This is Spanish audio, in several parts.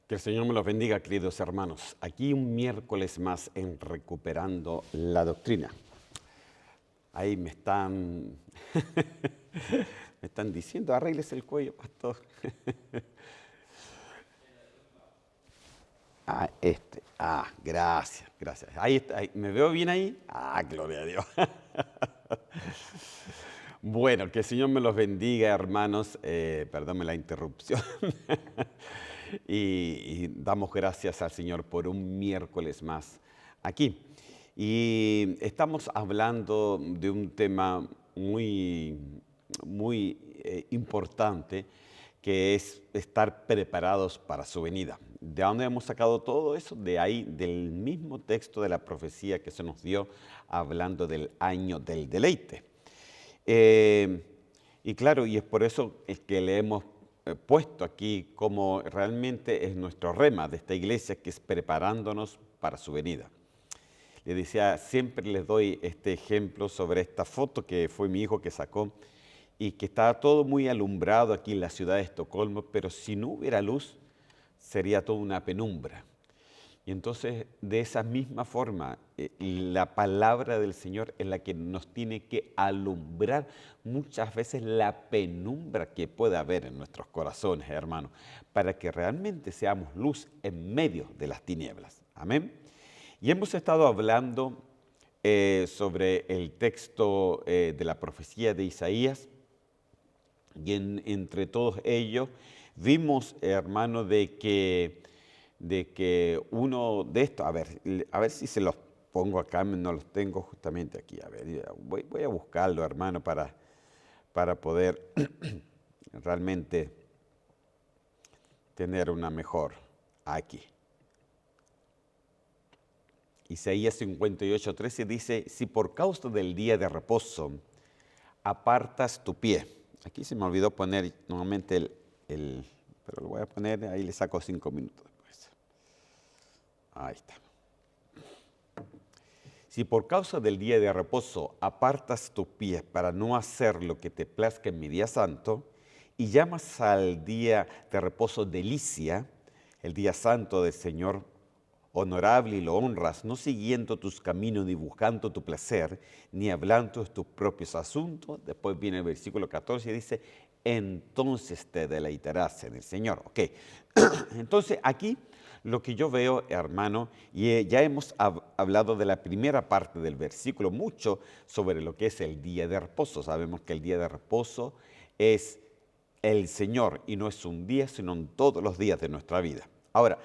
Que el Señor me los bendiga, queridos hermanos. Aquí un miércoles más en Recuperando la Doctrina. Ahí me están, me están diciendo, arréglese el cuello, pastor. Gracias, gracias. Ahí está, ¿me veo bien ahí? Gloria a Dios. Bueno, que el Señor me los bendiga, hermanos. Perdónme la interrupción. y damos gracias al Señor por un miércoles más aquí. Y estamos hablando de un tema muy importante, que es estar preparados para su venida. ¿De dónde hemos sacado todo eso? De ahí, del mismo texto de la profecía que se nos dio hablando del año del deleite. Y claro, y es por eso es que le hemos puesto aquí como realmente es nuestro rema de esta iglesia, que es preparándonos para su venida. Le decía, siempre les doy este ejemplo sobre esta foto que fue mi hijo que sacó y que estaba todo muy alumbrado aquí en la ciudad de Estocolmo, pero si no hubiera luz sería toda una penumbra. Y entonces, de esa misma forma, la palabra del Señor es la que nos tiene que alumbrar muchas veces la penumbra que puede haber en nuestros corazones, hermanos, para que realmente seamos luz en medio de las tinieblas. Amén. Y hemos estado hablando sobre el texto de la profecía de Isaías, y entre todos ellos vimos, hermano, de que uno de estos, a ver si se los pongo acá, no los tengo justamente aquí, a ver, voy a buscarlo, hermano, para poder realmente tener una mejor aquí. Isaías 58:13 dice, si por causa del día de reposo apartas tu pie. Aquí se me olvidó poner nuevamente pero lo voy a poner, ahí le saco 5 minutos después. Ahí está. Si por causa del día de reposo apartas tus pies para no hacer lo que te plazca en mi día santo, y llamas al día de reposo delicia, el día santo del Señor, honorable, y lo honras, no siguiendo tus caminos, ni buscando tu placer, ni hablando de tus propios asuntos. Después viene el versículo 14 y dice, entonces te deleitarás en el Señor. Ok, entonces aquí lo que yo veo, hermano, y ya hemos hablado de la primera parte del versículo, mucho sobre lo que es el día de reposo. Sabemos que el día de reposo es el Señor, y no es un día, sino en todos los días de nuestra vida. Ahora,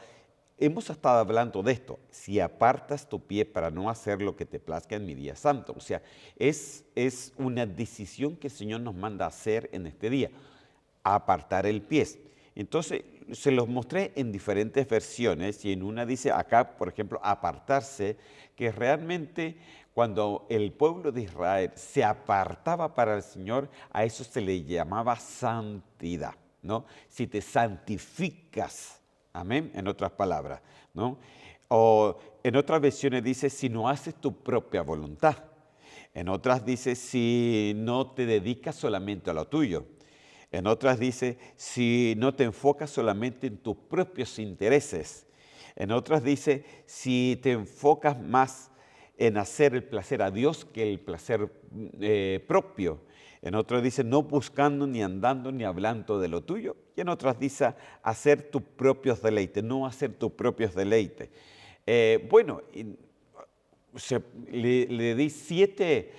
hemos estado hablando de esto, si apartas tu pie para no hacer lo que te plazca en mi día santo. O sea, es una decisión que el Señor nos manda a hacer en este día, apartar el pie. Entonces, se los mostré en diferentes versiones, y en una dice acá, por ejemplo, apartarse, que realmente cuando el pueblo de Israel se apartaba para el Señor, a eso se le llamaba santidad, ¿no? Si te santificas, amén, en otras palabras, ¿no? O en otras versiones dice, si no haces tu propia voluntad. En otras dice, si no te dedicas solamente a lo tuyo. En otras dice, si no te enfocas solamente en tus propios intereses. En otras dice, si te enfocas más en hacer el placer a Dios que el placer propio. En otras dice, no buscando, ni andando, ni hablando de lo tuyo. Y en otras dice, hacer tus propios deleites, no hacer tus propios deleites. Le di 7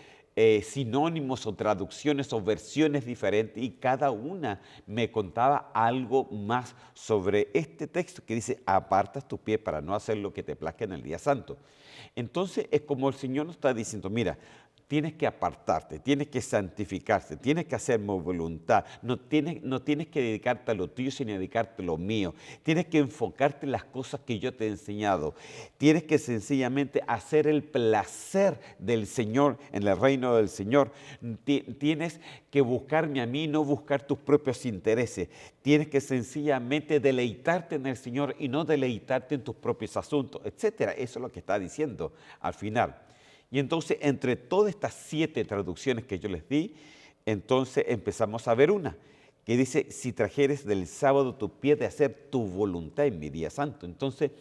sinónimos o traducciones o versiones diferentes, y cada una me contaba algo más sobre este texto que dice, apartas tu pie para no hacer lo que te plazca en el día santo. Entonces es como el Señor nos está diciendo, mira, tienes que apartarte, tienes que santificarte, tienes que hacer mi voluntad, no tienes que dedicarte a lo tuyo, sino dedicarte a lo mío. Tienes que enfocarte en las cosas que yo te he enseñado. Tienes que sencillamente hacer el placer del Señor en el reino del Señor. Tienes que buscarme a mí, no buscar tus propios intereses. Tienes que sencillamente deleitarte en el Señor y no deleitarte en tus propios asuntos, etcétera. Eso es lo que está diciendo al final. Y entonces, entre todas estas 7 traducciones que yo les di, entonces empezamos a ver una, que dice, si trajeres del sábado tu pie de hacer tu voluntad en mi día santo. Entonces,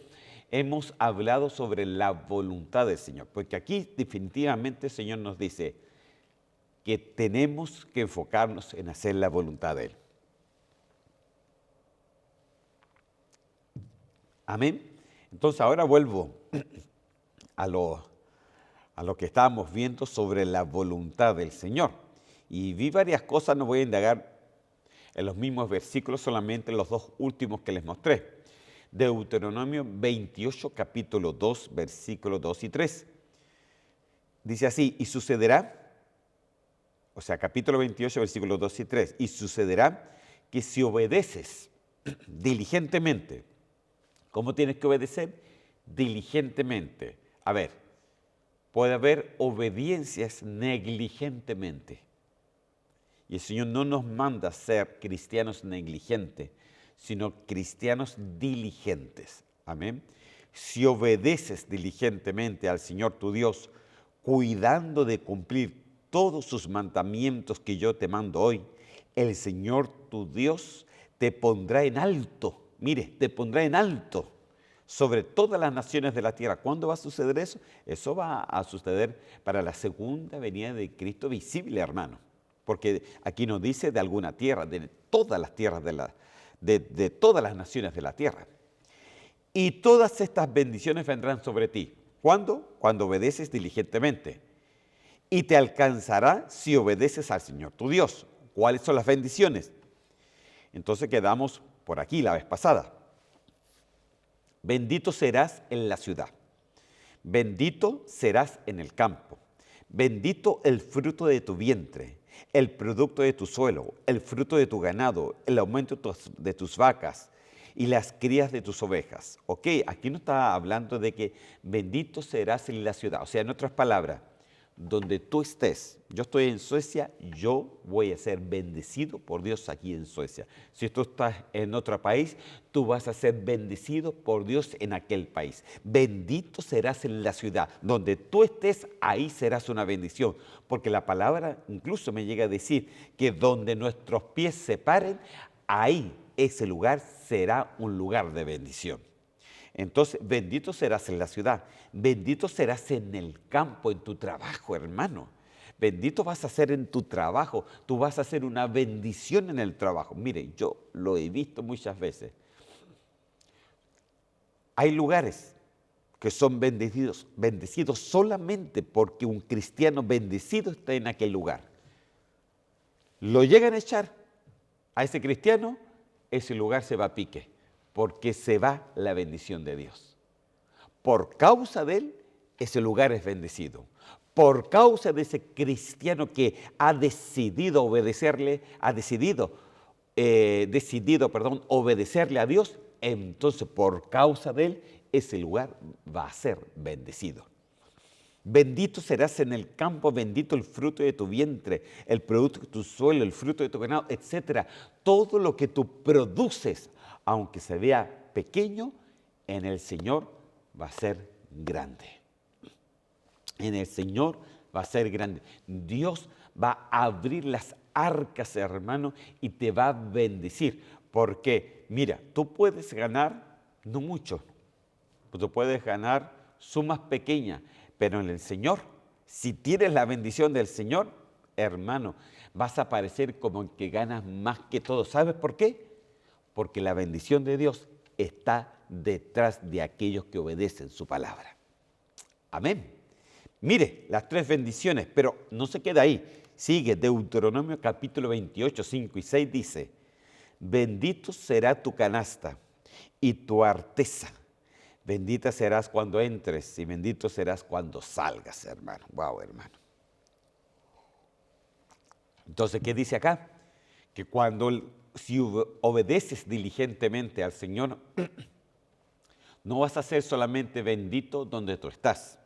hemos hablado sobre la voluntad del Señor, porque aquí definitivamente el Señor nos dice que tenemos que enfocarnos en hacer la voluntad de Él. Amén. Entonces, ahora vuelvo a lo que estábamos viendo sobre la voluntad del Señor. Y vi varias cosas, no voy a indagar en los mismos versículos, solamente los dos últimos que les mostré. Deuteronomio 28, capítulo 2, versículos 2 y 3. Dice así, y sucederá, o sea, capítulo 28, versículos 2 y 3, y sucederá que si obedeces diligentemente, ¿cómo tienes que obedecer? Diligentemente. A ver, puede haber obediencias negligentemente. Y el Señor no nos manda ser cristianos negligentes, sino cristianos diligentes. Amén. Si obedeces diligentemente al Señor tu Dios, cuidando de cumplir todos sus mandamientos que yo te mando hoy, el Señor tu Dios te pondrá en alto. Mire, te pondrá en alto sobre todas las naciones de la tierra. ¿Cuándo va a suceder eso? Eso va a suceder para la segunda venida de Cristo visible, hermano. Porque aquí nos dice de alguna tierra, de todas las tierras de todas las naciones de la tierra. Y todas estas bendiciones vendrán sobre ti. ¿Cuándo? Cuando obedeces diligentemente. Y te alcanzará si obedeces al Señor tu Dios. ¿Cuáles son las bendiciones? Entonces quedamos por aquí la vez pasada. Bendito serás en la ciudad. Bendito serás en el campo. Bendito el fruto de tu vientre, el producto de tu suelo, el fruto de tu ganado, el aumento de tus vacas y las crías de tus ovejas. Ok, aquí no está hablando de que bendito serás en la ciudad. O sea, en otras palabras, donde tú estés, yo estoy en Suecia, yo voy a ser bendecido por Dios aquí en Suecia. Si tú estás en otro país, tú vas a ser bendecido por Dios en aquel país. Bendito serás en la ciudad, donde tú estés, ahí serás una bendición. Porque la palabra incluso me llega a decir que donde nuestros pies se paren, ahí ese lugar será un lugar de bendición. Entonces, bendito serás en la ciudad, bendito serás en el campo, en tu trabajo, hermano. Bendito vas a ser en tu trabajo, tú vas a ser una bendición en el trabajo. Mire, yo lo he visto muchas veces. Hay lugares que son bendecidos solamente porque un cristiano bendecido está en aquel lugar. Lo llegan a echar a ese cristiano, ese lugar se va a pique, porque se va la bendición de Dios. Por causa de él, ese lugar es bendecido. Por causa de ese cristiano que ha decidido obedecerle, obedecerle a Dios, entonces por causa de él, ese lugar va a ser bendecido. Bendito serás en el campo, bendito el fruto de tu vientre, el producto de tu suelo, el fruto de tu ganado, etc. Todo lo que tú produces, aunque se vea pequeño, en el Señor va a ser grande. En el Señor va a ser grande. Dios va a abrir las arcas, hermano, y te va a bendecir. Porque, mira, tú puedes ganar, no mucho, tú puedes ganar sumas pequeñas, pero en el Señor, si tienes la bendición del Señor, hermano, vas a parecer como el que ganas más que todo. ¿Sabes por qué? Porque la bendición de Dios está detrás de aquellos que obedecen su palabra. Amén. Mire, las tres bendiciones, pero no se queda ahí. Sigue, Deuteronomio capítulo 28, 5 y 6 dice, bendito será tu canasta y tu arteza. Bendita serás cuando entres y bendito serás cuando salgas, hermano. Wow, hermano. Entonces, ¿qué dice acá? Que si obedeces diligentemente al Señor, no vas a ser solamente bendito donde tú estás.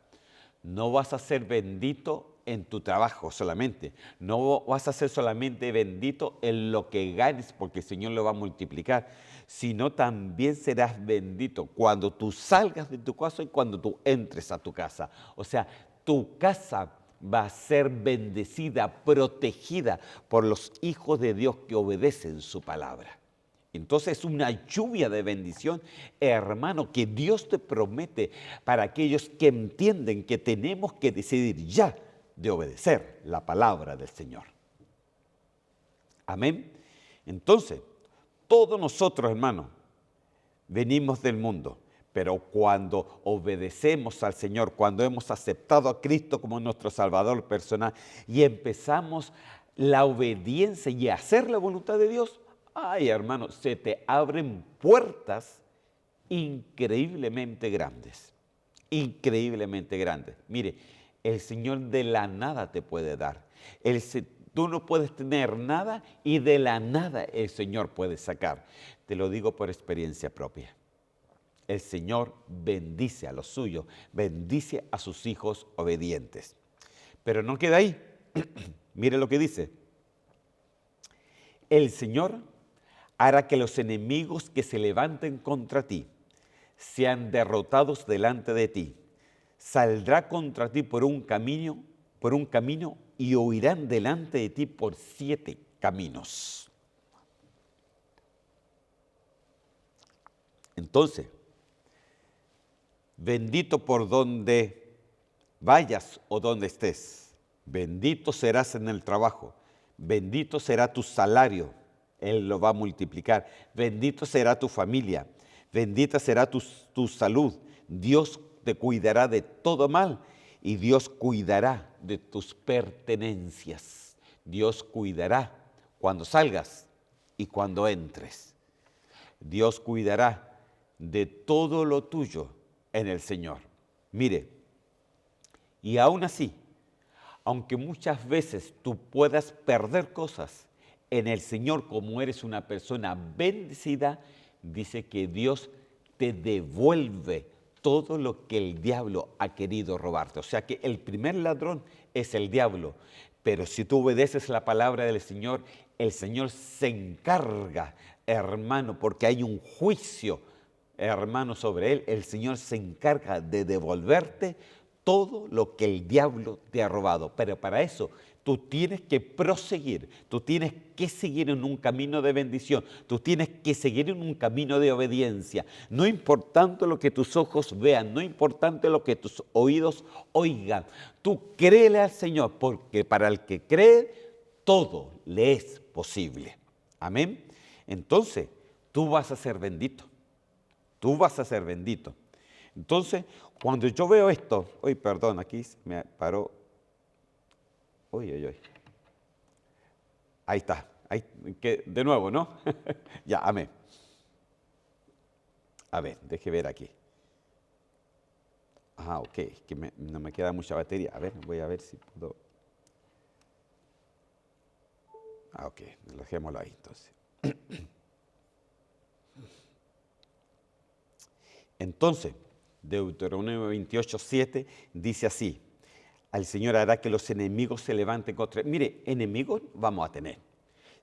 No vas a ser bendito en tu trabajo solamente. No vas a ser solamente bendito en lo que ganes, porque el Señor lo va a multiplicar, sino también serás bendito cuando tú salgas de tu casa y cuando tú entres a tu casa. O sea, tu casa va a ser bendecida, protegida por los hijos de Dios que obedecen su palabra. Entonces es una lluvia de bendición, hermano, que Dios te promete para aquellos que entienden que tenemos que decidir ya de obedecer la palabra del Señor. Amén. Entonces, todos nosotros, hermano, venimos del mundo, pero cuando obedecemos al Señor, cuando hemos aceptado a Cristo como nuestro Salvador personal y empezamos la obediencia y a hacer la voluntad de Dios, ay, hermano, se te abren puertas increíblemente grandes, increíblemente grandes. Mire, el Señor de la nada te puede dar. Tú no puedes tener nada y de la nada el Señor puede sacar. Te lo digo por experiencia propia. El Señor bendice a los suyos, bendice a sus hijos obedientes. Pero no queda ahí. Mire lo que dice. El Señor hará que los enemigos que se levanten contra ti sean derrotados delante de ti. Saldrá contra ti por un camino y huirán delante de ti por 7 caminos. Entonces, bendito por donde vayas o donde estés. Bendito serás en el trabajo. Bendito será tu salario. Él lo va a multiplicar. Bendito será tu familia. Bendita será tu salud. Dios te cuidará de todo mal y Dios cuidará de tus pertenencias. Dios cuidará cuando salgas y cuando entres. Dios cuidará de todo lo tuyo en el Señor. Mire, y aún así, aunque muchas veces tú puedas perder cosas, en el Señor, como eres una persona bendecida, dice que Dios te devuelve todo lo que el diablo ha querido robarte. O sea que el primer ladrón es el diablo, pero si tú obedeces la palabra del Señor, el Señor se encarga, hermano, porque hay un juicio, hermano, sobre él. El Señor se encarga de devolverte todo lo que el diablo te ha robado. Pero para eso tú tienes que proseguir, tú tienes que seguir en un camino de bendición, tú tienes que seguir en un camino de obediencia. No importando lo que tus ojos vean, no importando lo que tus oídos oigan, tú créele al Señor, porque para el que cree, todo le es posible. Amén. Entonces, tú vas a ser bendito. Tú vas a ser bendito. Entonces, cuando yo veo esto, perdón, aquí me paró. Ahí está. Ahí, de nuevo, ¿no? Ya, amén. A ver, deje ver aquí. Ok, que no me queda mucha batería. A ver, voy a ver si puedo. Ok, dejémoslo ahí entonces. Entonces, Deuteronomio 28:7 dice así: al Señor hará que los enemigos se levanten contra él. Mire, enemigos vamos a tener.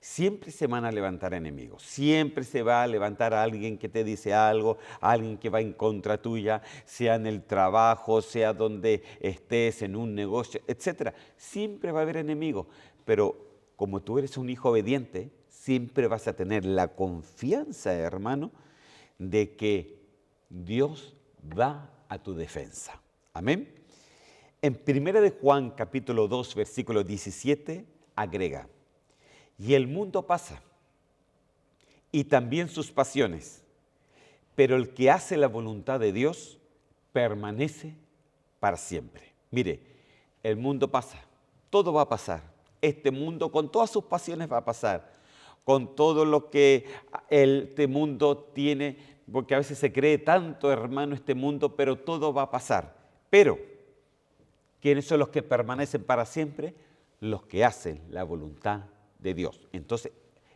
Siempre se van a levantar enemigos. Siempre se va a levantar a alguien que te dice algo, a alguien que va en contra tuya, sea en el trabajo, sea donde estés, en un negocio, etc. Siempre va a haber enemigos. Pero como tú eres un hijo obediente, siempre vas a tener la confianza, hermano, de que Dios va a tu defensa. Amén. En 1 de Juan capítulo 2, versículo 17, agrega: y el mundo pasa, y también sus pasiones, pero el que hace la voluntad de Dios permanece para siempre. Mire, el mundo pasa, todo va a pasar. Este mundo con todas sus pasiones va a pasar, con todo lo que este mundo tiene, porque a veces se cree tanto, hermano, este mundo, pero todo va a pasar. Pero, ¿quiénes son los que permanecen para siempre? Los que hacen la voluntad de Dios. Entonces,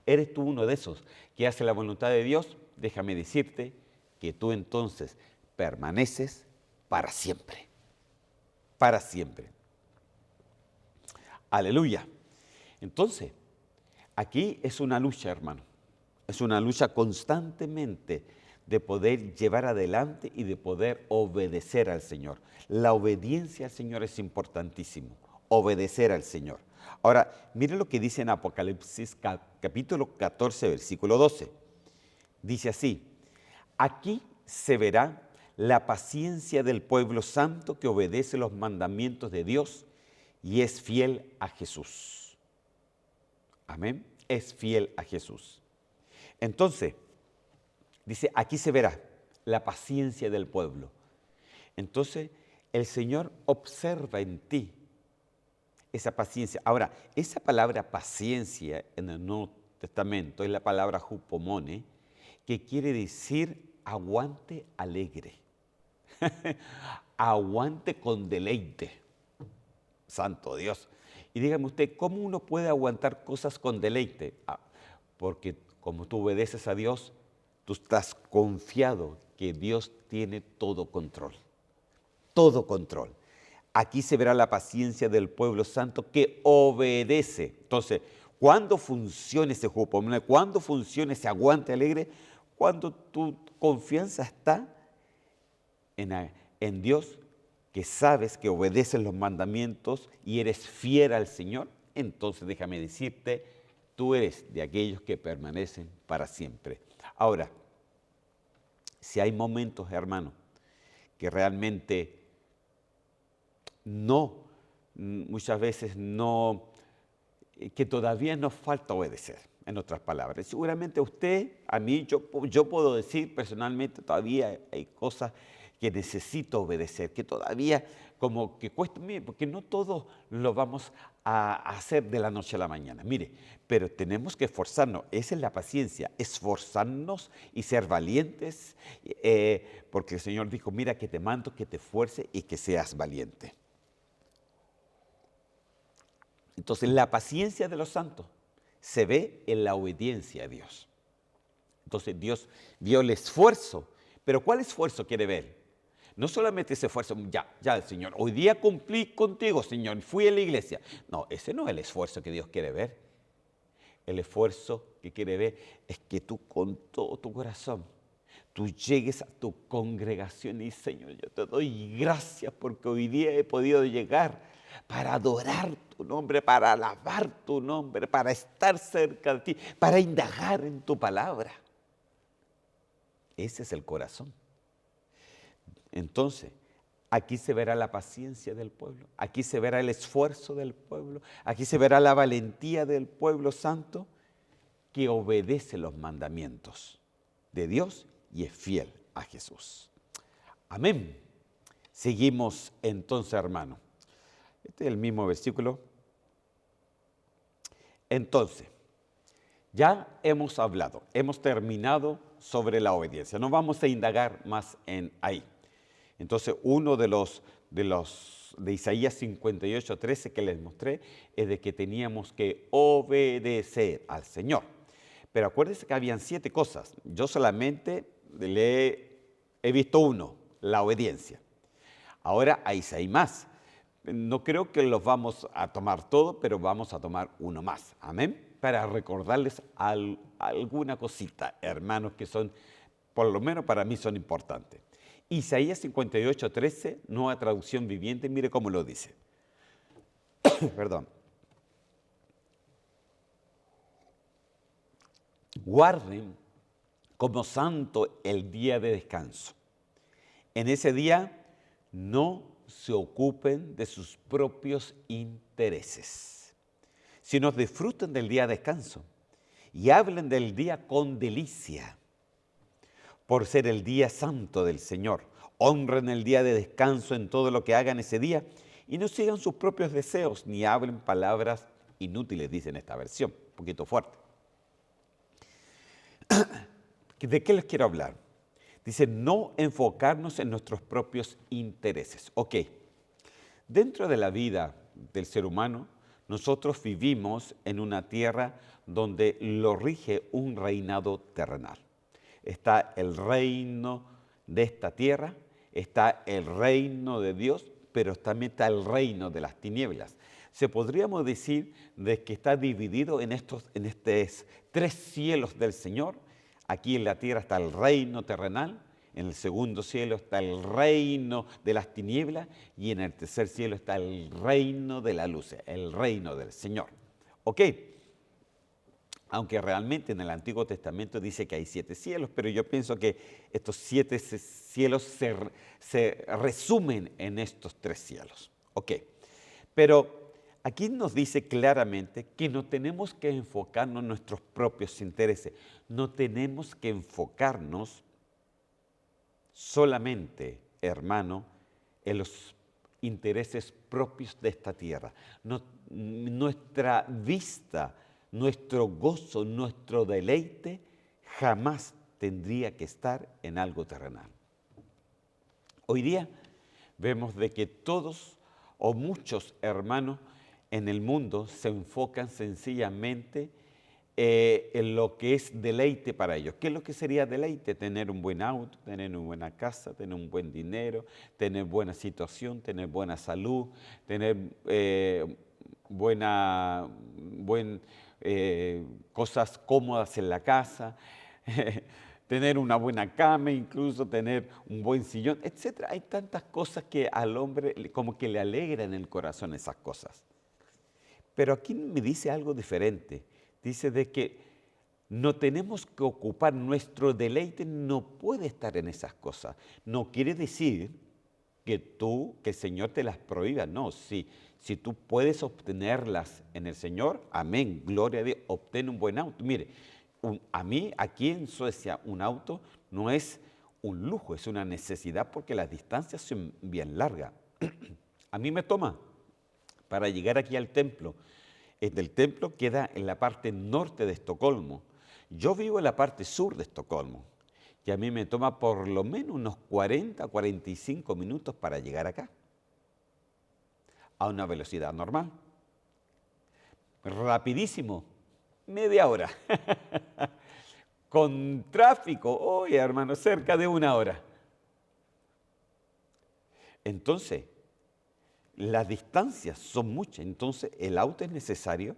¿eres tú uno de esos que hace la voluntad de Dios? Déjame decirte que tú entonces permaneces para siempre. Para siempre. Aleluya. Entonces, aquí es una lucha, hermano. Es una lucha constantemente de poder llevar adelante y de poder obedecer al Señor. La obediencia al Señor es importantísimo. obedecer al Señor. Ahora, miren lo que dice en Apocalipsis capítulo 14, versículo 12. Dice así: aquí se verá la paciencia del pueblo santo que obedece los mandamientos de Dios y es fiel a Jesús. Amén. Es fiel a Jesús. Entonces, dice, aquí se verá la paciencia del pueblo. Entonces, el Señor observa en ti esa paciencia. Ahora, esa palabra paciencia en el Nuevo Testamento es la palabra hupomone, que quiere decir aguante alegre, aguante con deleite. Santo Dios. Y dígame usted, ¿cómo uno puede aguantar cosas con deleite? Porque como tú obedeces a Dios, tú estás confiado que Dios tiene todo control. Todo control. Aquí se verá la paciencia del pueblo santo que obedece. Entonces, ¿cuándo funciona ese hupomone? ¿Cuándo funciona ese aguante alegre? Cuando tu confianza está en Dios, que sabes que obedeces los mandamientos y eres fiel al Señor, entonces déjame decirte, tú eres de aquellos que permanecen para siempre. Ahora, si hay momentos, hermano, que realmente muchas veces que todavía nos falta obedecer, en otras palabras. Seguramente usted, a mí, yo puedo decir personalmente, todavía hay cosas que necesito obedecer, que todavía como que cuesta, mire, porque no todo lo vamos a hacer de la noche a la mañana, mire, pero tenemos que esforzarnos, esa es la paciencia, esforzarnos y ser valientes, porque el Señor dijo, mira que te mando que te esfuerces y que seas valiente. Entonces, la paciencia de los santos se ve en la obediencia a Dios. Entonces, Dios vio el esfuerzo, pero ¿cuál esfuerzo quiere ver? No solamente ese esfuerzo, ya, Señor, hoy día cumplí contigo, Señor, fui a la iglesia. No, ese no es el esfuerzo que Dios quiere ver. El esfuerzo que quiere ver es que tú con todo tu corazón, tú llegues a tu congregación y Señor, yo te doy gracias porque hoy día he podido llegar para adorar tu nombre, para alabar tu nombre, para estar cerca de ti, para indagar en tu palabra. Ese es el corazón. Entonces, aquí se verá la paciencia del pueblo, aquí se verá el esfuerzo del pueblo, aquí se verá la valentía del pueblo santo que obedece los mandamientos de Dios y es fiel a Jesús. Amén. Seguimos entonces, hermano. Este es el mismo versículo. Entonces, ya hemos hablado, hemos terminado sobre la obediencia. No vamos a indagar más en ahí. Entonces, uno de Isaías 58, 13 que les mostré es de que teníamos que obedecer al Señor. Pero acuérdense que habían 7 cosas. Yo solamente he visto uno, la obediencia. Ahora hay 6 más. No creo que los vamos a tomar todos, pero vamos a tomar uno más. Amén. Para recordarles alguna cosita, hermanos, que son, por lo menos para mí, son importantes. Isaías 58, 13, nueva traducción viviente, mire cómo lo dice. Perdón. Guarden como santo el día de descanso. En ese día no se ocupen de sus propios intereses, sino disfruten del día de descanso y hablen del día con delicia. Por ser el día santo del Señor, honren el día de descanso en todo lo que hagan ese día y no sigan sus propios deseos ni hablen palabras inútiles, dice en esta versión, un poquito fuerte. ¿De qué les quiero hablar? Dice, no enfocarnos en nuestros propios intereses. Ok, dentro de la vida del ser humano, nosotros vivimos en una tierra donde lo rige un reinado terrenal. Está el reino de esta tierra, está el reino de Dios, pero también está el reino de las tinieblas. Podríamos decir de que está dividido en estos 3 cielos del Señor. Aquí en la tierra está el reino terrenal, en el segundo cielo está el reino de las tinieblas y en el tercer cielo está el reino de la luz, el reino del Señor. ¿Ok? Aunque realmente en el Antiguo Testamento dice que hay 7 cielos, pero yo pienso que estos 7 cielos se resumen en estos 3 cielos. ¿Ok? Pero aquí nos dice claramente que no tenemos que enfocarnos en nuestros propios intereses, no tenemos que enfocarnos solamente, hermano, en los intereses propios de esta tierra. Nuestra vista, nuestro gozo, nuestro deleite jamás tendría que estar en algo terrenal. Hoy día vemos de que todos o muchos hermanos en el mundo se enfocan sencillamente en lo que es deleite para ellos. ¿Qué es lo que sería deleite? Tener un buen auto, tener una buena casa, tener un buen dinero, tener buena situación, tener buena salud, tener cosas cómodas en la casa, tener una buena cama, incluso tener un buen sillón, etc. Hay tantas cosas que al hombre como que le alegran el corazón esas cosas. Pero aquí me dice algo diferente. Dice de que no tenemos que ocupar nuestro deleite, no puede estar en esas cosas. No quiere decir que el Señor te las prohíba. No, si tú puedes obtenerlas en el Señor, amén, gloria a Dios, obtén un buen auto. Mire, a mí aquí en Suecia un auto no es un lujo, es una necesidad porque las distancias son bien largas. A mí me toma para llegar aquí al templo. El templo queda en la parte norte de Estocolmo. Yo vivo en la parte sur de Estocolmo y a mí me toma por lo menos unos 40, 45 minutos para llegar acá, a una velocidad normal. Rapidísimo, media hora. Con tráfico, oye hermano, cerca de 1 hora. Entonces, las distancias son muchas, entonces el auto es necesario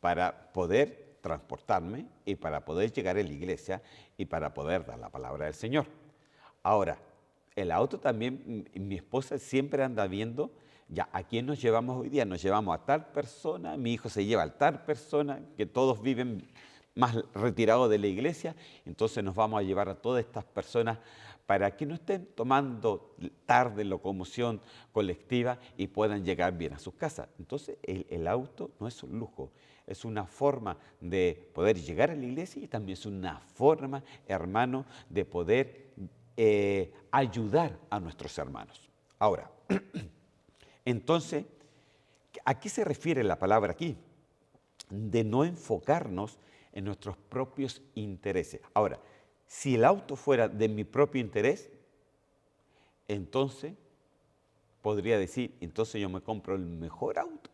para poder transportarme y para poder llegar a la iglesia y para poder dar la palabra del Señor. Ahora, el auto también, mi esposa siempre anda viendo, ya, ¿a quién nos llevamos hoy día? Nos llevamos a tal persona, mi hijo se lleva a tal persona, que todos viven más retirados de la iglesia, entonces nos vamos a llevar a todas estas personas para que no estén tomando tarde locomoción colectiva y puedan llegar bien a sus casas. Entonces el auto no es un lujo, es una forma de poder llegar a la iglesia y también es una forma, hermano, de poder ayudar a nuestros hermanos. Ahora, entonces, ¿a qué se refiere la palabra aquí? De no enfocarnos en nuestros propios intereses. Ahora, si el auto fuera de mi propio interés, entonces podría decir, entonces yo me compro el mejor auto,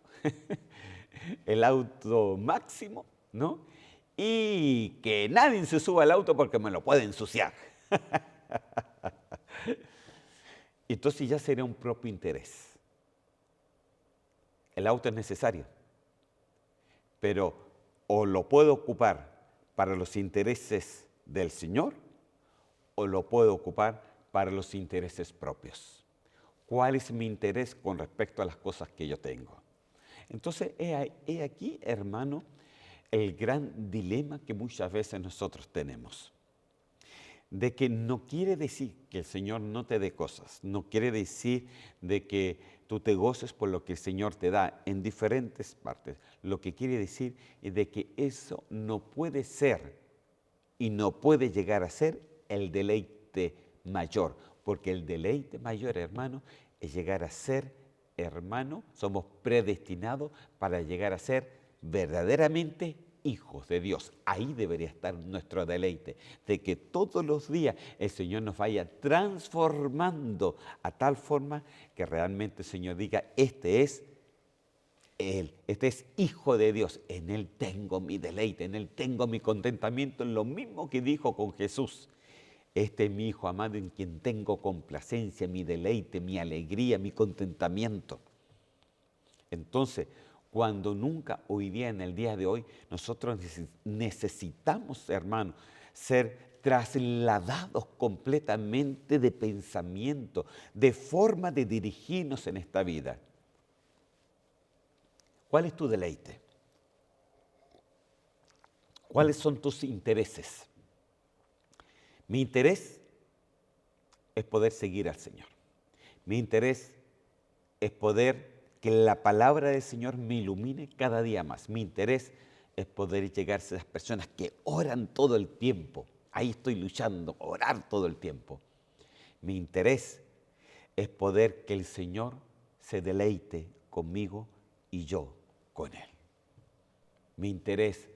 el auto máximo, ¿no? Y que nadie se suba al auto porque me lo puede ensuciar. Entonces ya sería un propio interés. El auto es necesario, pero o lo puedo ocupar para los intereses del Señor o lo puedo ocupar para los intereses propios. ¿Cuál es mi interés con respecto a las cosas que yo tengo? Entonces, he aquí, hermano, el gran dilema que muchas veces nosotros tenemos. De que no quiere decir que el Señor no te dé cosas, no quiere decir de que tú te goces por lo que el Señor te da en diferentes partes. Lo que quiere decir es de que eso no puede ser y no puede llegar a ser el deleite mayor, porque el deleite mayor, hermano, es llegar a ser, hermano, somos predestinados para llegar a ser verdaderamente hijos de Dios. Ahí debería estar nuestro deleite, de que todos los días el Señor nos vaya transformando a tal forma que realmente el Señor diga, este es Él, este es hijo de Dios, en Él tengo mi deleite, en Él tengo mi contentamiento, en lo mismo que dijo con Jesús. Este es mi Hijo amado en quien tengo complacencia, mi deleite, mi alegría, mi contentamiento. Entonces, cuando nunca hoy día, en el día de hoy, nosotros necesitamos, hermano, ser trasladados completamente de pensamiento, de forma de dirigirnos en esta vida. ¿Cuál es tu deleite? ¿Cuáles son tus intereses? Mi interés es poder seguir al Señor. Mi interés es poder que la palabra del Señor me ilumine cada día más. Mi interés es poder llegar a esas personas que oran todo el tiempo. Ahí estoy luchando, orar todo el tiempo. Mi interés es poder que el Señor se deleite conmigo y yo con Él. Mi interés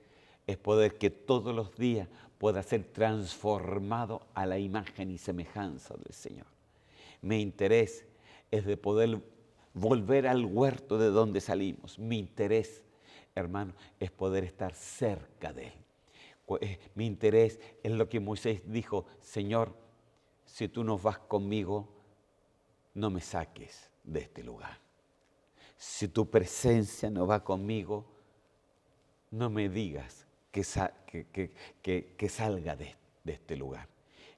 es poder que todos los días pueda ser transformado a la imagen y semejanza del Señor. Mi interés es de poder volver al huerto de donde salimos. Mi interés, hermano, es poder estar cerca de Él. Mi interés es lo que Moisés dijo: Señor, si tú no vas conmigo, no me saques de este lugar. Si tu presencia no va conmigo, no me digas que salga de este lugar.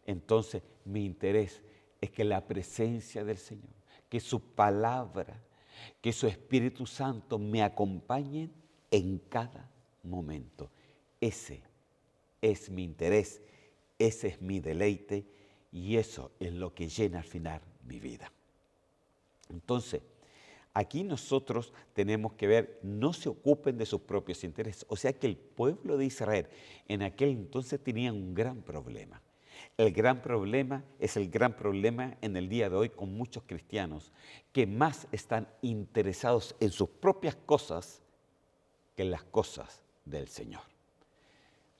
Entonces, mi interés es que la presencia del Señor, que su palabra, que su Espíritu Santo me acompañen en cada momento. Ese es mi interés, ese es mi deleite y eso es lo que llena al final mi vida. Entonces, aquí nosotros tenemos que ver, no se ocupen de sus propios intereses. O sea que el pueblo de Israel en aquel entonces tenía un gran problema. El gran problema es el gran problema en el día de hoy con muchos cristianos que más están interesados en sus propias cosas que en las cosas del Señor.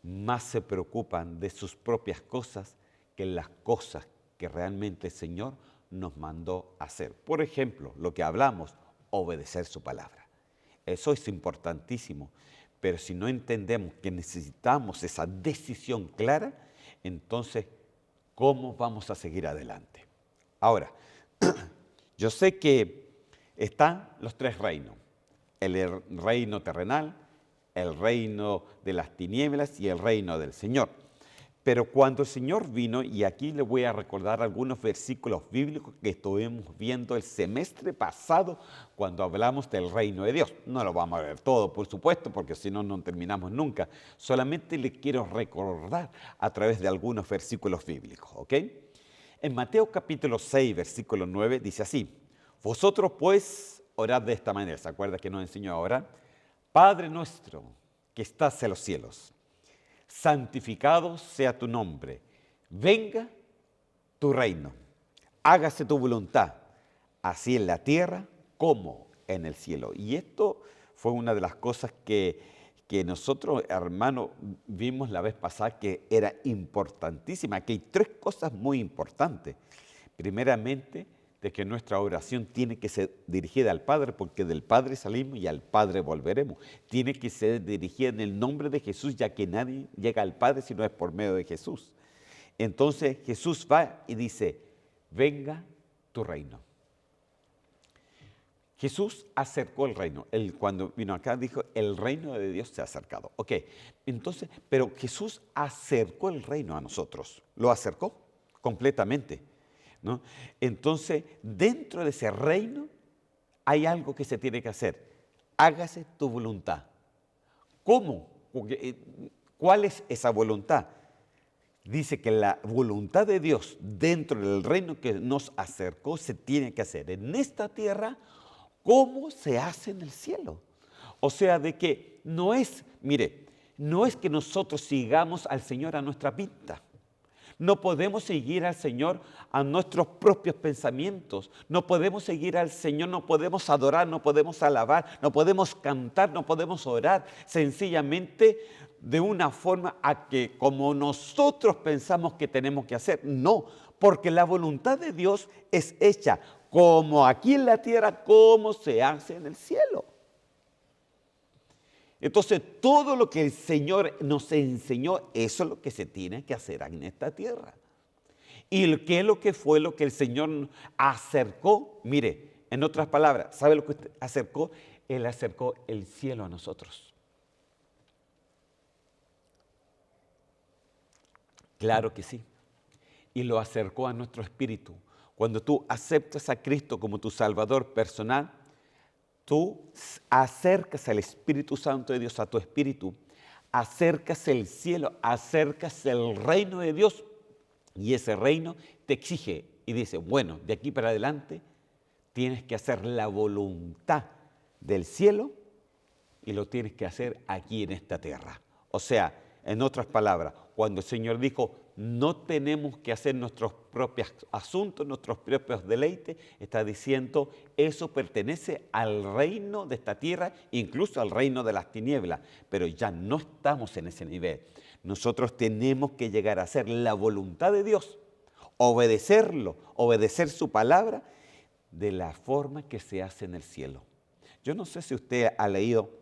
Más se preocupan de sus propias cosas que en las cosas que realmente el Señor nos mandó a hacer. Por ejemplo, lo que hablamos, obedecer su palabra. Eso es importantísimo, pero si no entendemos que necesitamos esa decisión clara, entonces, ¿cómo vamos a seguir adelante? Ahora, yo sé que están los tres reinos: el reino terrenal, el reino de las tinieblas y el reino del Señor. Pero cuando el Señor vino, y aquí le voy a recordar algunos versículos bíblicos que estuvimos viendo el semestre pasado cuando hablamos del reino de Dios. No lo vamos a ver todo, por supuesto, porque si no, no terminamos nunca. Solamente le quiero recordar a través de algunos versículos bíblicos, ¿ok? En Mateo capítulo 6, versículo 9, dice así: vosotros pues orad de esta manera. ¿Se acuerda que nos enseñó a orar? Padre nuestro que estás en los cielos, santificado sea tu nombre, venga tu reino, hágase tu voluntad, así en la tierra como en el cielo. Y esto fue una de las cosas que nosotros, hermanos, vimos la vez pasada que era importantísima, que hay tres cosas muy importantes. Primeramente, de que nuestra oración tiene que ser dirigida al Padre, porque del Padre salimos y al Padre volveremos. Tiene que ser dirigida en el nombre de Jesús, ya que nadie llega al Padre si no es por medio de Jesús. Entonces Jesús va y dice: venga tu reino. Jesús acercó el reino. Él, cuando vino acá, dijo: el reino de Dios se ha acercado. Ok, entonces, pero Jesús acercó el reino a nosotros. Lo acercó completamente, ¿no? Entonces, dentro de ese reino hay algo que se tiene que hacer: hágase tu voluntad. ¿Cómo? ¿Cuál es esa voluntad? Dice que la voluntad de Dios dentro del reino que nos acercó se tiene que hacer en esta tierra como se hace en el cielo. O sea, de que no es, mire, no es que nosotros sigamos al Señor a nuestra pinta. No podemos seguir al Señor a nuestros propios pensamientos. No podemos seguir al Señor, no podemos adorar, no podemos alabar, no podemos cantar, no podemos orar. Sencillamente de una forma a que como nosotros pensamos que tenemos que hacer. No, porque la voluntad de Dios es hecha como aquí en la tierra, como se hace en el cielo. Entonces, todo lo que el Señor nos enseñó, eso es lo que se tiene que hacer en esta tierra. ¿Y qué es lo que fue lo que el Señor acercó? Mire, en otras palabras, ¿sabe lo que acercó? Él acercó el cielo a nosotros. Claro que sí. Y lo acercó a nuestro espíritu. Cuando tú aceptas a Cristo como tu Salvador personal, tú acercas al Espíritu Santo de Dios a tu espíritu, acercas el cielo, acercas el reino de Dios, y ese reino te exige y dice, bueno, de aquí para adelante tienes que hacer la voluntad del cielo y lo tienes que hacer aquí en esta tierra. O sea, en otras palabras, cuando el Señor dijo, no tenemos que hacer nuestros propios asuntos, nuestros propios deleites, está diciendo, eso pertenece al reino de esta tierra, incluso al reino de las tinieblas, pero ya no estamos en ese nivel. Nosotros tenemos que llegar a hacer la voluntad de Dios, obedecerlo, obedecer su palabra, de la forma que se hace en el cielo. Yo no sé si usted ha leído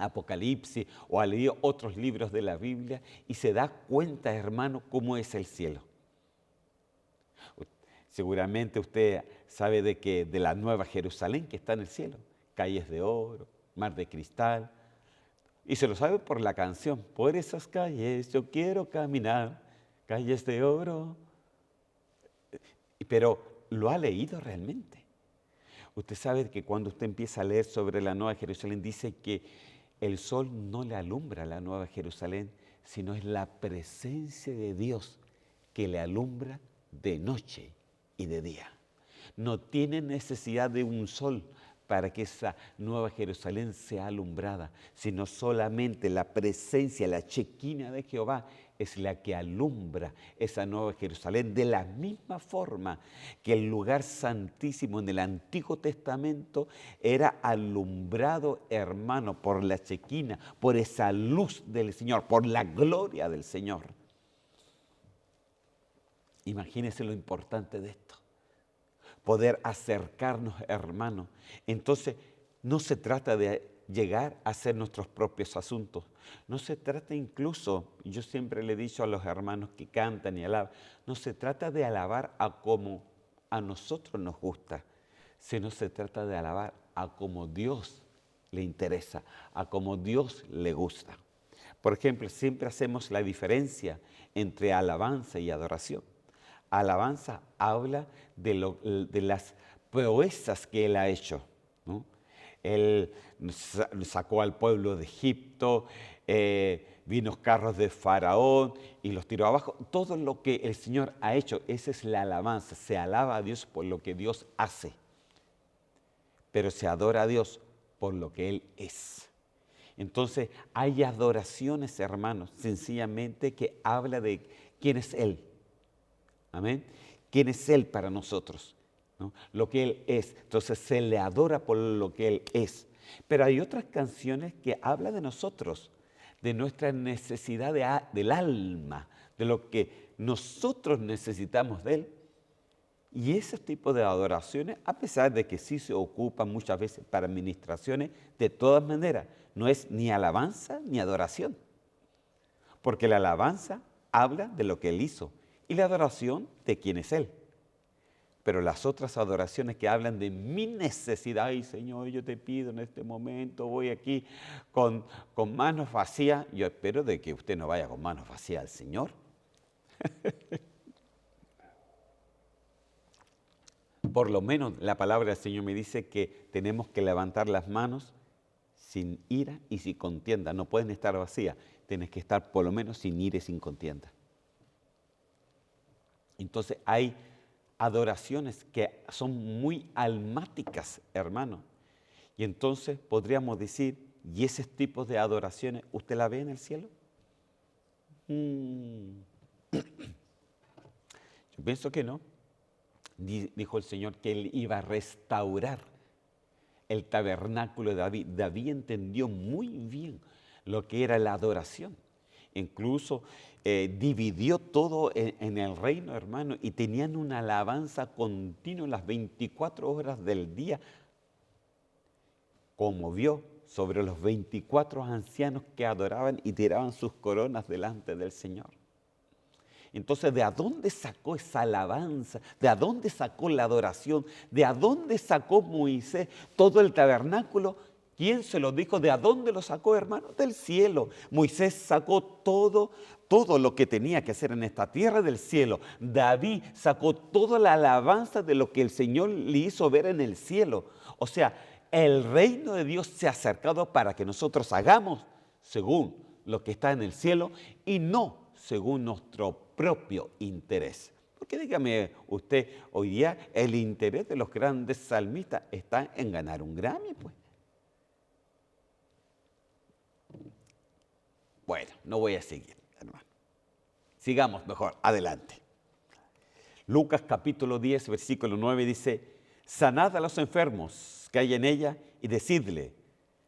Apocalipsis o ha leído otros libros de la Biblia y se da cuenta, hermano, cómo es el cielo. Seguramente usted sabe de la Nueva Jerusalén que está en el cielo, calles de oro, mar de cristal, y se lo sabe por la canción, por esas calles yo quiero caminar, calles de oro, pero ¿lo ha leído realmente? Usted sabe que cuando usted empieza a leer sobre la Nueva Jerusalén, dice que el sol no le alumbra a la Nueva Jerusalén, sino es la presencia de Dios que le alumbra de noche y de día. No tiene necesidad de un sol para que esa Nueva Jerusalén sea alumbrada, sino solamente la presencia, la Shekinah de Jehová es la que alumbra esa Nueva Jerusalén, de la misma forma que el lugar santísimo en el Antiguo Testamento era alumbrado, hermano, por la Shekinah, por esa luz del Señor, por la gloria del Señor. Imagínense lo importante de esto, poder acercarnos, hermanos. Entonces, no se trata de llegar a hacer nuestros propios asuntos. No se trata incluso, yo siempre le he dicho a los hermanos que cantan y alaban, no se trata de alabar a como a nosotros nos gusta, sino se trata de alabar a como Dios le interesa, a como Dios le gusta. Por ejemplo, siempre hacemos la diferencia entre alabanza y adoración. Alabanza habla de las proezas que Él ha hecho, ¿no? Él sacó al pueblo de Egipto, vino carros de Faraón y los tiró abajo. Todo lo que el Señor ha hecho, esa es la alabanza. Se alaba a Dios por lo que Dios hace, pero se adora a Dios por lo que Él es. Entonces, hay adoraciones, hermanos, sencillamente que habla de quién es Él. Amén. ¿Quién es Él para nosotros? ¿No? Lo que Él es. Entonces se le adora por lo que Él es. Pero hay otras canciones que hablan de nosotros, de nuestra necesidad del alma, de lo que nosotros necesitamos de Él. Y ese tipo de adoraciones, a pesar de que sí se ocupan muchas veces para administraciones, de todas maneras, no es ni alabanza ni adoración. Porque la alabanza habla de lo que Él hizo y la adoración de quién es Él. Pero las otras adoraciones que hablan de mi necesidad, ay Señor, yo te pido en este momento, voy aquí con manos vacías, yo espero de que usted no vaya con manos vacías al Señor. Por lo menos la palabra del Señor me dice que tenemos que levantar las manos sin ira y sin contienda. No pueden estar vacías, tienes que estar por lo menos sin ira y sin contienda. Entonces hay adoraciones que son muy almáticas, hermano. Y entonces podríamos decir, ¿y ese tipo de adoraciones usted la ve en el cielo? Yo pienso que no. Dijo el Señor que Él iba a restaurar el tabernáculo de David. David entendió muy bien lo que era la adoración. Incluso dividió todo en el reino, hermano, y tenían una alabanza continua las 24 horas del día, como vio sobre los 24 ancianos que adoraban y tiraban sus coronas delante del Señor. Entonces, ¿de dónde sacó esa alabanza? ¿De dónde sacó la adoración? ¿De dónde sacó Moisés todo el tabernáculo? ¿Quién se lo dijo? ¿De a dónde lo sacó, hermano? Del cielo. Moisés sacó todo lo que tenía que hacer en esta tierra del cielo. David sacó toda la alabanza de lo que el Señor le hizo ver en el cielo. O sea, el reino de Dios se ha acercado para que nosotros hagamos según lo que está en el cielo y no según nuestro propio interés. Porque dígame usted, hoy día el interés de los grandes salmistas está en ganar un Grammy, pues. Bueno, no voy a seguir, hermano. Sigamos mejor, adelante. Lucas capítulo 10, versículo 9 dice, sanad a los enfermos que hay en ella y decidle,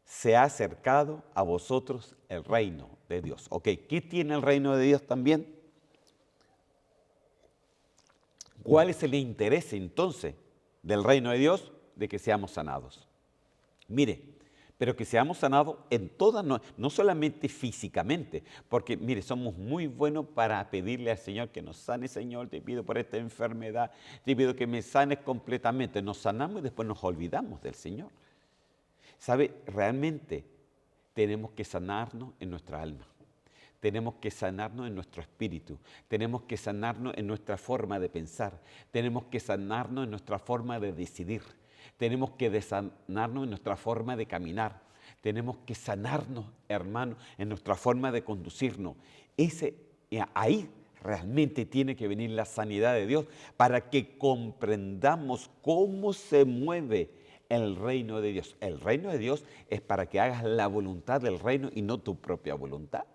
se ha acercado a vosotros el reino de Dios. Ok, ¿qué tiene el reino de Dios también? ¿Cuál es el interés entonces del reino de Dios? De que seamos sanados. Mire, pero que seamos sanados en todas, no solamente físicamente, porque mire, somos muy buenos para pedirle al Señor que nos sane, Señor, te pido por esta enfermedad, te pido que me sanes completamente. Nos sanamos y después nos olvidamos del Señor. ¿Sabe? Realmente tenemos que sanarnos en nuestra alma. Tenemos que sanarnos en nuestro espíritu, tenemos que sanarnos en nuestra forma de pensar, tenemos que sanarnos en nuestra forma de decidir, tenemos que sanarnos en nuestra forma de caminar, tenemos que sanarnos, hermano, en nuestra forma de conducirnos. Ahí realmente tiene que venir la sanidad de Dios para que comprendamos cómo se mueve el reino de Dios. El reino de Dios es para que hagas la voluntad del reino y no tu propia voluntad.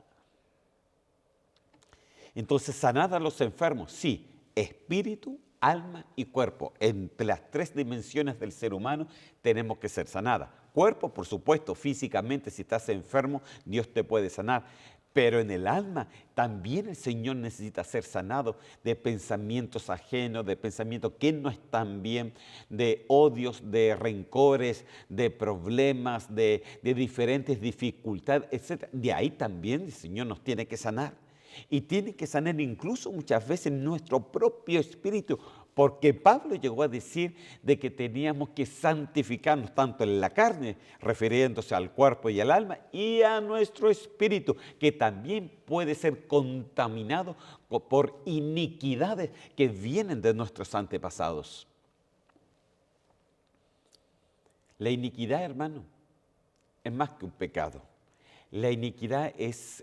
Entonces, sanad a los enfermos, sí, espíritu, alma y cuerpo. Entre las tres dimensiones del ser humano tenemos que ser sanadas. Cuerpo, por supuesto, físicamente, si estás enfermo, Dios te puede sanar. Pero en el alma también el Señor necesita ser sanado de pensamientos ajenos, de pensamientos que no están bien, de odios, de rencores, de problemas, de diferentes dificultades, etc. De ahí también el Señor nos tiene que sanar. Y tiene que sanar incluso muchas veces nuestro propio espíritu, porque Pablo llegó a decir de que teníamos que santificarnos tanto en la carne, refiriéndose al cuerpo y al alma, y a nuestro espíritu, que también puede ser contaminado por iniquidades que vienen de nuestros antepasados. La iniquidad, hermano, es más que un pecado. La iniquidad es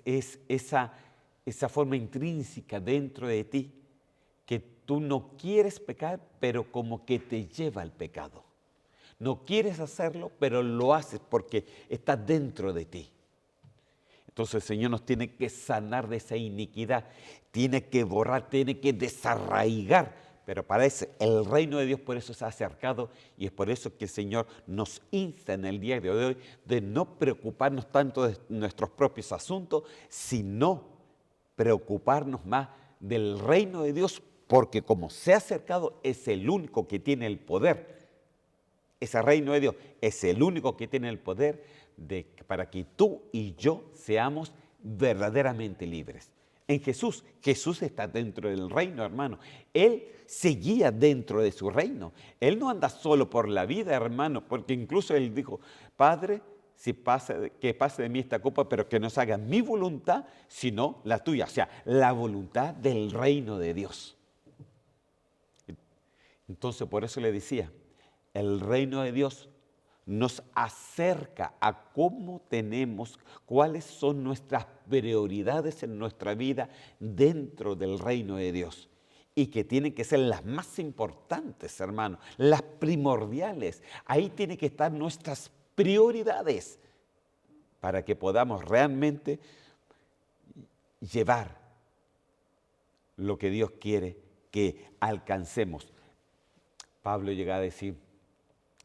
esa forma intrínseca dentro de ti que tú no quieres pecar, pero como que te lleva al pecado. No quieres hacerlo, pero lo haces porque está dentro de ti. Entonces el Señor nos tiene que sanar de esa iniquidad, tiene que borrar, tiene que desarraigar. Pero para eso el reino de Dios por eso se ha acercado y es por eso que el Señor nos insta en el día de hoy de no preocuparnos tanto de nuestros propios asuntos, sino preocuparnos más del reino de Dios, porque como se ha acercado es el único que tiene el poder. Ese reino de Dios es el único que tiene el poder para que tú y yo seamos verdaderamente libres. En Jesús está dentro del reino, hermano. Él seguía dentro de su reino. Él no anda solo por la vida, hermano, porque incluso Él dijo, Padre, que pase de mí esta copa, pero que no se haga mi voluntad, sino la tuya. O sea, la voluntad del reino de Dios. Entonces, por eso le decía, el reino de Dios nos acerca a cuáles son nuestras prioridades en nuestra vida dentro del reino de Dios. Y que tienen que ser las más importantes, hermano, las primordiales. Ahí tienen que estar nuestras prioridades para que podamos realmente llevar lo que Dios quiere que alcancemos. Pablo llega a decir,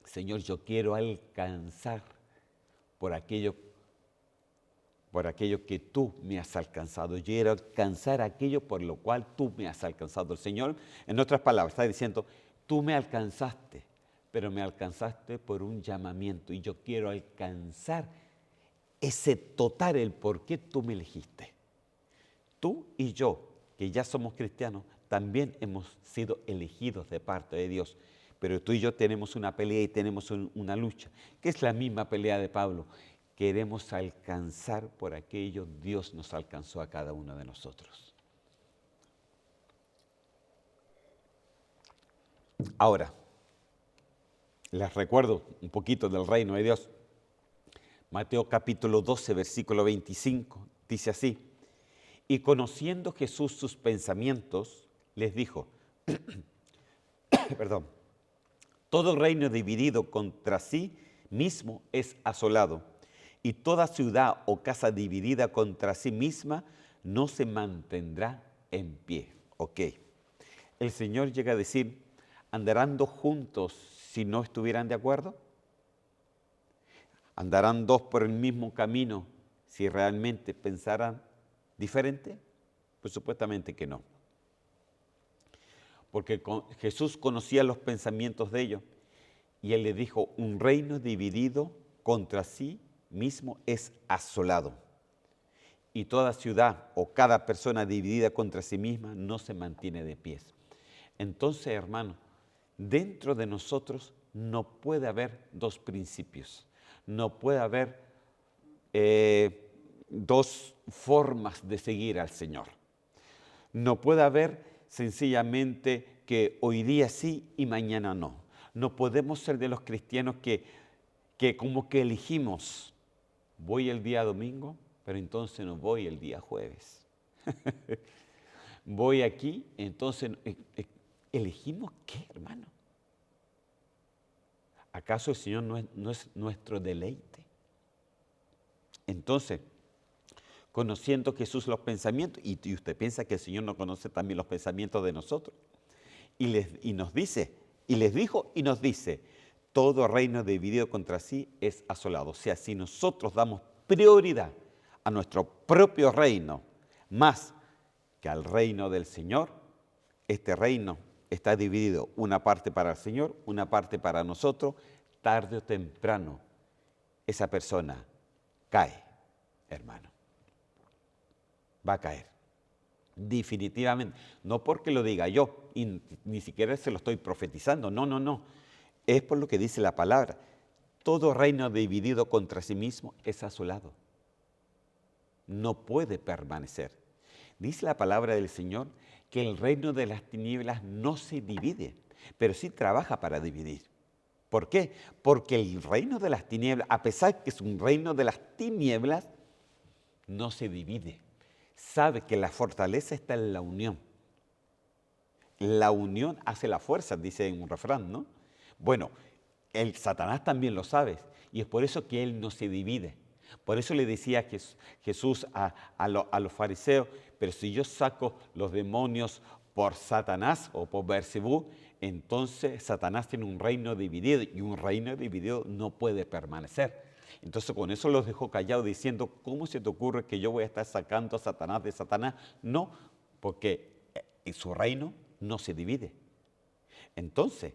Señor, yo quiero alcanzar por aquello que tú me has alcanzado. Yo quiero alcanzar aquello por lo cual tú me has alcanzado. El Señor, en otras palabras, está diciendo, tú me alcanzaste, pero me alcanzaste por un llamamiento y yo quiero alcanzar ese total, el por qué tú me elegiste. Tú y yo, que ya somos cristianos, también hemos sido elegidos de parte de Dios. Pero tú y yo tenemos una pelea y tenemos una lucha, que es la misma pelea de Pablo. Queremos alcanzar por aquello Dios nos alcanzó a cada uno de nosotros. Ahora, les recuerdo un poquito del reino de Dios. Mateo capítulo 12, versículo 25, dice así: y conociendo Jesús sus pensamientos, les dijo, perdón, todo reino dividido contra sí mismo es asolado, y toda ciudad o casa dividida contra sí misma no se mantendrá en pie. Ok. El Señor llega a decir, ¿andarán dos juntos si no estuvieran de acuerdo? ¿Andarán dos por el mismo camino si realmente pensaran diferente? Pues supuestamente que no. Porque Jesús conocía los pensamientos de ellos y Él les dijo, un reino dividido contra sí mismo es asolado. Y toda ciudad o cada persona dividida contra sí misma no se mantiene de pie. Entonces, hermano, dentro de nosotros no puede haber dos principios, no puede haber dos formas de seguir al Señor. No puede haber sencillamente que hoy día sí y mañana no. No podemos ser de los cristianos que como que elegimos, voy el día domingo, pero entonces no voy el día jueves. Voy aquí, entonces elegimos qué, hermano. ¿Acaso el Señor no es nuestro deleite? Entonces, conociendo Jesús los pensamientos, y usted piensa que el Señor no conoce también los pensamientos de nosotros, y nos dice, y les dijo y nos dice, todo reino dividido contra sí es asolado. O sea, si nosotros damos prioridad a nuestro propio reino, más que al reino del Señor, este reino está dividido, una parte para el Señor, una parte para nosotros, tarde o temprano, esa persona cae, hermano. Va a caer, definitivamente. No porque lo diga yo, y ni siquiera se lo estoy profetizando, no. Es por lo que dice la palabra. Todo reino dividido contra sí mismo es asolado. No puede permanecer. Dice la palabra del Señor que el reino de las tinieblas no se divide, pero sí trabaja para dividir. ¿Por qué? Porque el reino de las tinieblas, a pesar que es un reino de las tinieblas, no se divide. Sabe que la fortaleza está en la unión. La unión hace la fuerza, dice en un refrán, ¿no? Bueno, el Satanás también lo sabe y es por eso que él no se divide. Por eso le decía Jesús a los fariseos, pero si yo saco los demonios por Satanás o por Beelzebú, entonces Satanás tiene un reino dividido y un reino dividido no puede permanecer. Entonces con eso los dejó callados diciendo, ¿cómo se te ocurre que yo voy a estar sacando a Satanás de Satanás? No, porque su reino no se divide. Entonces,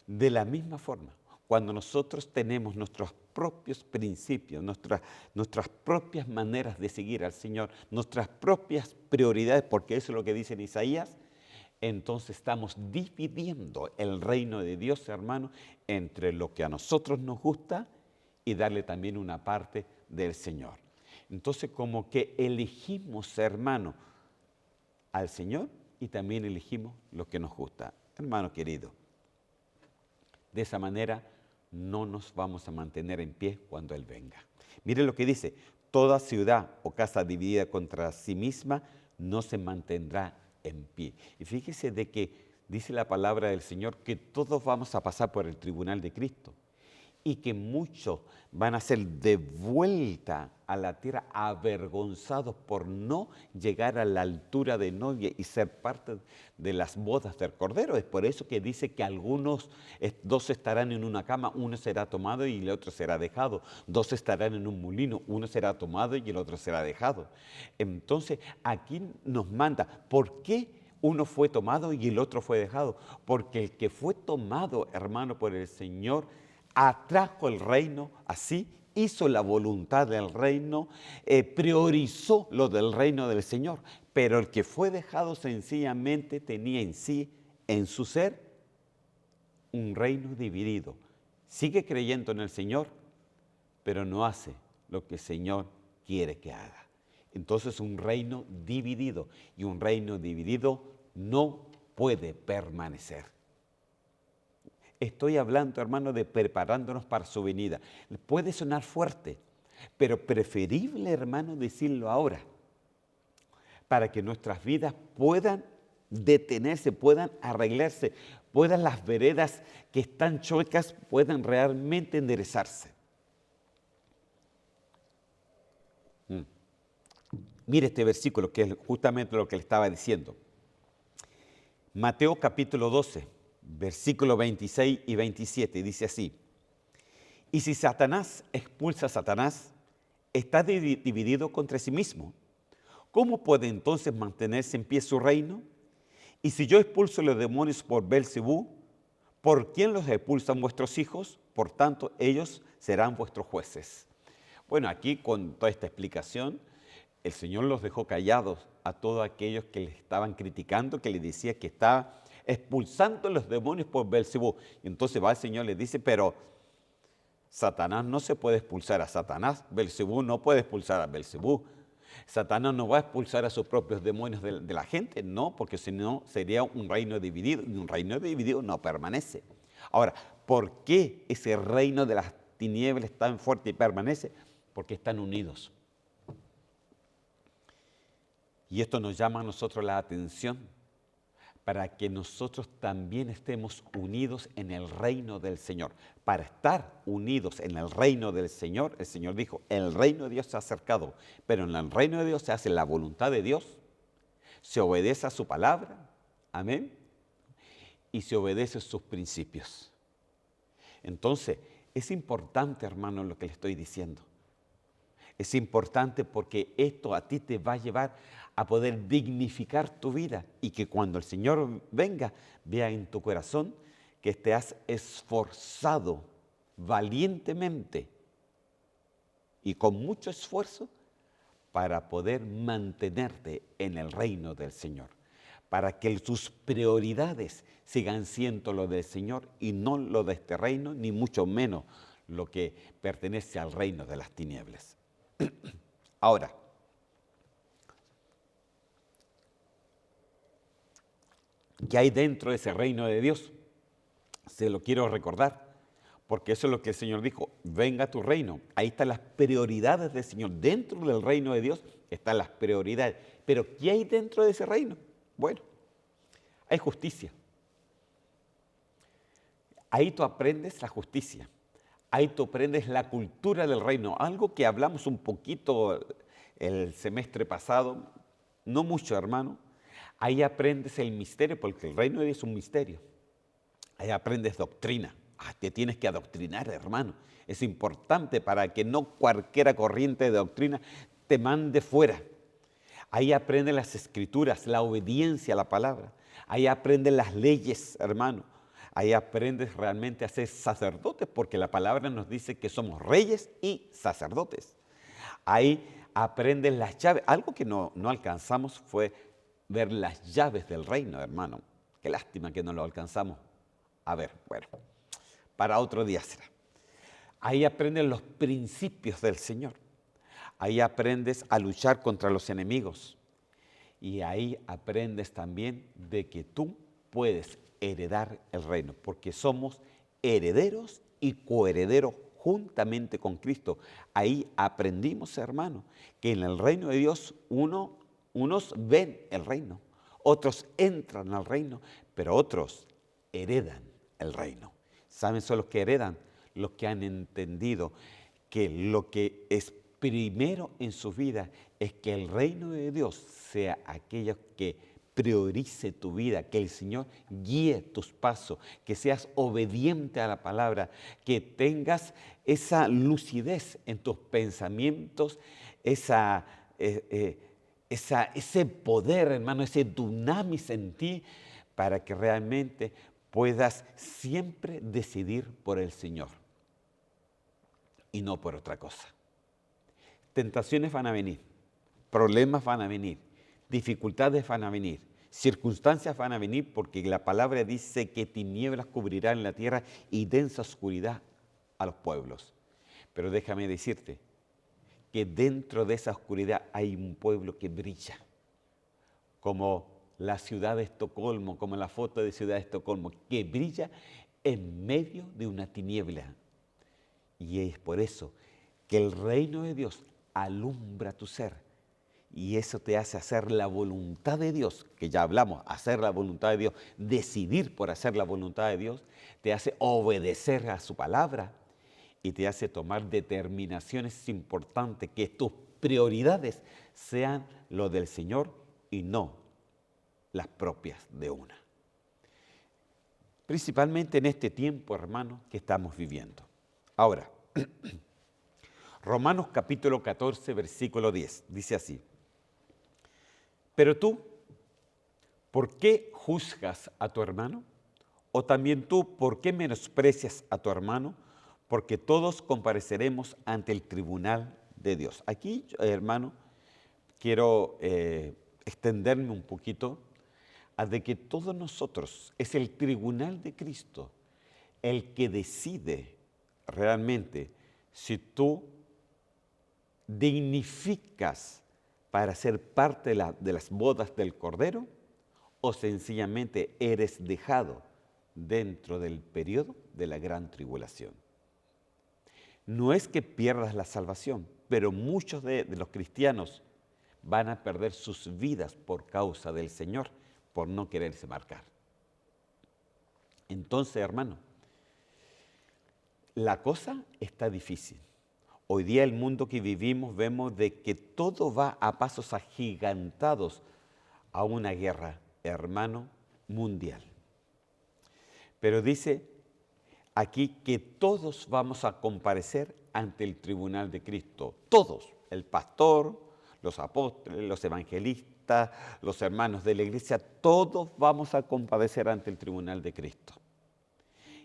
de la misma forma, cuando nosotros tenemos nuestros propios principios, nuestras propias maneras de seguir al Señor, nuestras propias prioridades, porque eso es lo que dice en Isaías, entonces estamos dividiendo el reino de Dios, hermano, entre lo que a nosotros nos gusta y darle también una parte del Señor. Entonces, como que elegimos, hermano, al Señor y también elegimos lo que nos gusta. Hermano querido, de esa manera no nos vamos a mantener en pie cuando Él venga. Mire lo que dice, toda ciudad o casa dividida contra sí misma no se mantendrá en pie. Y fíjese de que dice la palabra del Señor que todos vamos a pasar por el tribunal de Cristo y que muchos van a ser de vuelta a la tierra avergonzados por no llegar a la altura de novia y ser parte de las bodas del Cordero. Es por eso que dice que dos estarán en una cama, uno será tomado y el otro será dejado. Dos estarán en un molino, uno será tomado y el otro será dejado. Entonces, aquí nos manda, ¿por qué uno fue tomado y el otro fue dejado? Porque el que fue tomado, hermano, por el Señor, atrajo el reino así, hizo la voluntad del reino, priorizó lo del reino del Señor. Pero el que fue dejado sencillamente tenía en sí, en su ser, un reino dividido. Sigue creyendo en el Señor, pero no hace lo que el Señor quiere que haga. Entonces un reino dividido, y un reino dividido no puede permanecer. Estoy hablando, hermano, de preparándonos para su venida. Puede sonar fuerte, pero preferible, hermano, decirlo ahora, para que nuestras vidas puedan detenerse, puedan arreglarse, puedan las veredas que están chuecas, puedan realmente enderezarse. Mire este versículo, que es justamente lo que le estaba diciendo. Mateo capítulo 12, versículos 26 y 27, dice así: y si Satanás expulsa a Satanás, está dividido contra sí mismo. ¿Cómo puede entonces mantenerse en pie su reino? Y si yo expulso a los demonios por Beelzebú, ¿por quién los expulsan vuestros hijos? Por tanto, ellos serán vuestros jueces. Bueno, aquí con toda esta explicación, el Señor los dejó callados a todos aquellos que le estaban criticando, que le decía que estaba expulsando a los demonios por Beelzebú. Y entonces va el Señor y le dice, pero Satanás no se puede expulsar a Satanás, Beelzebú no puede expulsar a Beelzebú. Satanás no va a expulsar a sus propios demonios de la gente, no, porque si no sería un reino dividido, y un reino dividido no permanece. Ahora, ¿por qué ese reino de las tinieblas es tan fuerte y permanece? Porque están unidos. Y esto nos llama a nosotros la atención para que nosotros también estemos unidos en el reino del Señor. Para estar unidos en el reino del Señor, el Señor dijo, el reino de Dios se ha acercado, pero en el reino de Dios se hace la voluntad de Dios, se obedece a su palabra, amén, y se obedece sus principios. Entonces, es importante, hermano, lo que le estoy diciendo. Es importante porque esto a ti te va a llevar a poder dignificar tu vida y que cuando el Señor venga, vea en tu corazón que te has esforzado valientemente y con mucho esfuerzo para poder mantenerte en el reino del Señor, para que tus prioridades sigan siendo lo del Señor y no lo de este reino, ni mucho menos lo que pertenece al reino de las tinieblas. Ahora, ¿qué hay dentro de ese reino de Dios? Se lo quiero recordar, porque eso es lo que el Señor dijo, venga tu reino. Ahí están las prioridades del Señor. Dentro del reino de Dios están las prioridades. Pero ¿qué hay dentro de ese reino? Bueno, hay justicia. Ahí tú aprendes la justicia. Ahí tú aprendes la cultura del reino. Algo que hablamos un poquito el semestre pasado, no mucho, hermano. Ahí aprendes el misterio, porque el reino de Dios es un misterio. Ahí aprendes doctrina. Te tienes que adoctrinar, hermano. Es importante para que no cualquiera corriente de doctrina te mande fuera. Ahí aprendes las escrituras, la obediencia a la palabra. Ahí aprendes las leyes, hermano. Ahí aprendes realmente a ser sacerdotes, porque la palabra nos dice que somos reyes y sacerdotes. Ahí aprendes las llaves. Algo que no alcanzamos fue ver las llaves del reino, hermano. Qué lástima que no lo alcanzamos. A ver, bueno, para otro día será. Ahí aprendes los principios del Señor. Ahí aprendes a luchar contra los enemigos. Y ahí aprendes también de que tú puedes heredar el reino, porque somos herederos y coherederos juntamente con Cristo. Ahí aprendimos, hermano, que en el reino de Dios unos ven el reino, otros entran al reino, pero otros heredan el reino. ¿Saben? Son los que heredan, los que han entendido que lo que es primero en su vida es que el reino de Dios sea aquello que priorice tu vida, que el Señor guíe tus pasos, que seas obediente a la palabra, que tengas esa lucidez en tus pensamientos, ese poder, hermano, ese dunamis en ti, para que realmente puedas siempre decidir por el Señor y no por otra cosa. Tentaciones van a venir, problemas van a venir, dificultades van a venir, Circunstancias van a venir porque la palabra dice que tinieblas cubrirán la tierra y densa oscuridad a los pueblos. Pero déjame decirte que dentro de esa oscuridad hay un pueblo que brilla, como la ciudad de Estocolmo, como la foto de ciudad de Estocolmo, que brilla en medio de una tiniebla. Y es por eso que el reino de Dios alumbra tu ser. Y eso te hace hacer la voluntad de Dios, que ya hablamos, hacer la voluntad de Dios, decidir por hacer la voluntad de Dios, te hace obedecer a su palabra y te hace tomar determinaciones importantes, que tus prioridades sean lo del Señor y no las propias de una. Principalmente en este tiempo, hermanos, que estamos viviendo. Ahora, Romanos capítulo 14, versículo 10, dice así: pero tú, ¿por qué juzgas a tu hermano? O también tú, ¿por qué menosprecias a tu hermano? Porque todos compareceremos ante el tribunal de Dios. Aquí, hermano, quiero extenderme un poquito a de que todos nosotros, es el tribunal de Cristo el que decide realmente si tú dignificas para ser parte de las bodas del Cordero o sencillamente eres dejado dentro del periodo de la gran tribulación. No es que pierdas la salvación, pero muchos de los cristianos van a perder sus vidas por causa del Señor, por no quererse marcar. Entonces, hermano, la cosa está difícil. Hoy día el mundo que vivimos vemos de que todo va a pasos agigantados a una guerra, hermano, mundial. Pero dice aquí que todos vamos a comparecer ante el tribunal de Cristo. Todos, el pastor, los apóstoles, los evangelistas, los hermanos de la iglesia, todos vamos a comparecer ante el tribunal de Cristo.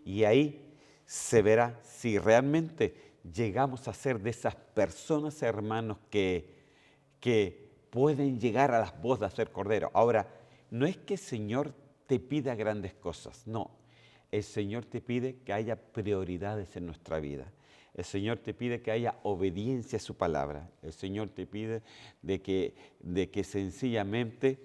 Y ahí se verá si realmente llegamos a ser de esas personas, hermanos, que pueden llegar a las bodas del Cordero. Ahora, no es que el Señor te pida grandes cosas, no. El Señor te pide que haya prioridades en nuestra vida. El Señor te pide que haya obediencia a su palabra. El Señor te pide de que sencillamente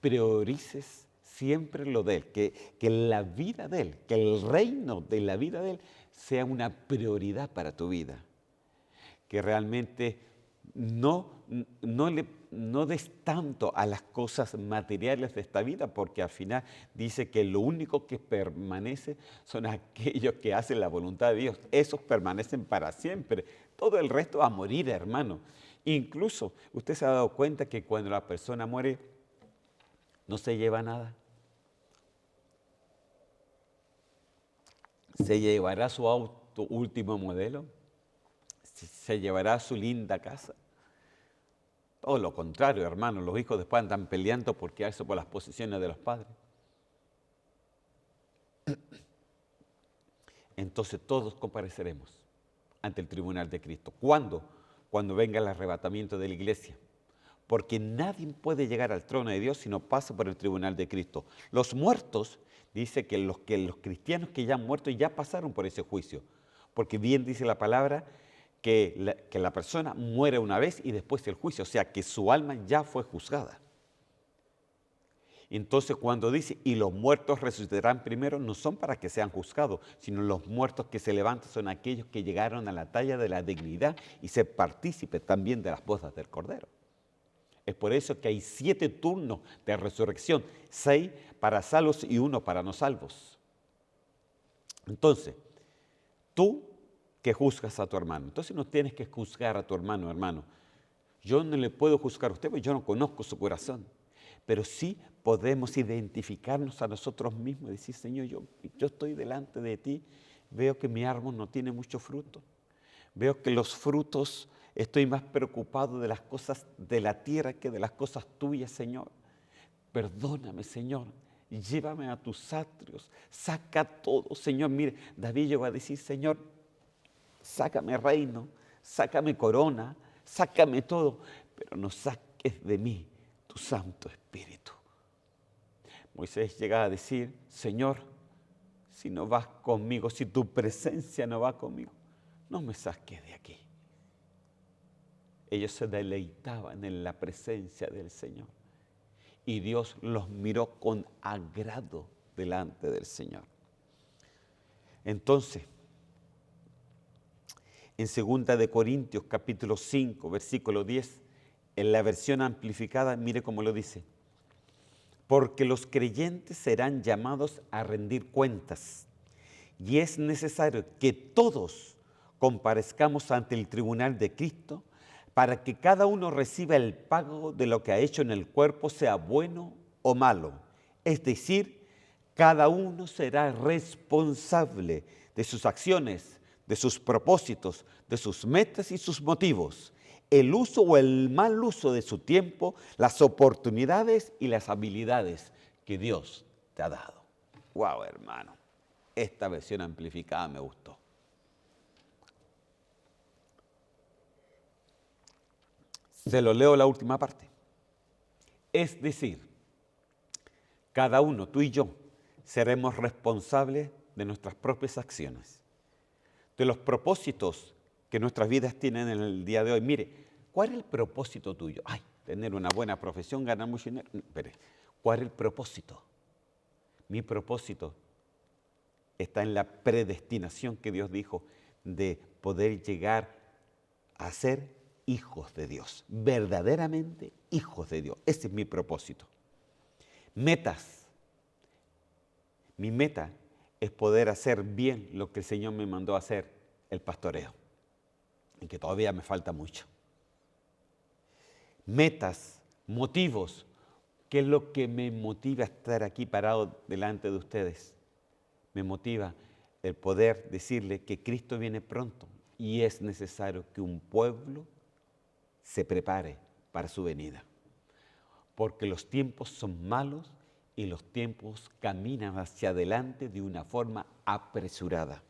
priorices siempre lo de Él, que la vida de Él, que el reino de la vida de Él sea una prioridad para tu vida. Que realmente no des tanto a las cosas materiales de esta vida, porque al final dice que lo único que permanece son aquellos que hacen la voluntad de Dios. Esos permanecen para siempre. Todo el resto va a morir, hermano. Incluso, usted se ha dado cuenta que cuando la persona muere, no se lleva nada. Se llevará su auto último modelo, se llevará su linda casa. Todo lo contrario, hermano, los hijos después andan peleando por quedarse por las posesiones de los padres. Entonces todos compareceremos ante el tribunal de Cristo. ¿Cuándo? Cuando venga el arrebatamiento de la iglesia. Porque nadie puede llegar al trono de Dios si no pasa por el tribunal de Cristo. Los muertos, dice que los cristianos que ya han muerto ya pasaron por ese juicio. Porque bien dice la palabra que la persona muere una vez y después el juicio, o sea que su alma ya fue juzgada. Entonces cuando dice, y los muertos resucitarán primero, no son para que sean juzgados, sino los muertos que se levantan son aquellos que llegaron a la talla de la dignidad y se partícipes también de las bodas del Cordero. Es por eso que hay 7 turnos de resurrección, 6 para salvos y 1 para no salvos. Entonces, tú que juzgas a tu hermano, entonces no tienes que juzgar a tu hermano, hermano. Yo no le puedo juzgar a usted porque yo no conozco su corazón, pero sí podemos identificarnos a nosotros mismos y decir, Señor, yo estoy delante de ti, veo que mi árbol no tiene mucho fruto, veo que los frutos, estoy más preocupado de las cosas de la tierra que de las cosas tuyas, Señor. Perdóname, Señor, llévame a tus atrios, saca todo, Señor. Mire, David llegó a decir, Señor, sácame reino, sácame corona, sácame todo, pero no saques de mí tu Santo Espíritu. Moisés llega a decir, Señor, si no vas conmigo, si tu presencia no va conmigo, no me saques de aquí. Ellos se deleitaban en la presencia del Señor. Y Dios los miró con agrado delante del Señor. Entonces, en 2 de Corintios capítulo 5, versículo 10, en la versión amplificada, mire cómo lo dice. Porque los creyentes serán llamados a rendir cuentas, y es necesario que todos comparezcamos ante el tribunal de Cristo para que cada uno reciba el pago de lo que ha hecho en el cuerpo, sea bueno o malo. Es decir, cada uno será responsable de sus acciones, de sus propósitos, de sus metas y sus motivos, el uso o el mal uso de su tiempo, las oportunidades y las habilidades que Dios te ha dado. ¡Wow, hermano! Esta versión amplificada me gustó. Se lo leo la última parte. Es decir, cada uno, tú y yo, seremos responsables de nuestras propias acciones, de los propósitos que nuestras vidas tienen en el día de hoy. Mire, ¿cuál es el propósito tuyo? Ay, tener una buena profesión, ganar mucho dinero. Espere, ¿cuál es el propósito? Mi propósito está en la predestinación que Dios dijo de poder llegar a ser hijos de Dios, verdaderamente hijos de Dios. Ese es mi propósito. Metas. Mi meta es poder hacer bien lo que el Señor me mandó a hacer, el pastoreo, y que todavía me falta mucho. Metas, motivos. ¿Qué es lo que me motiva a estar aquí parado delante de ustedes? Me motiva el poder decirle que Cristo viene pronto y es necesario que un pueblo se prepare para su venida. Porque los tiempos son malos y los tiempos caminan hacia adelante de una forma apresurada.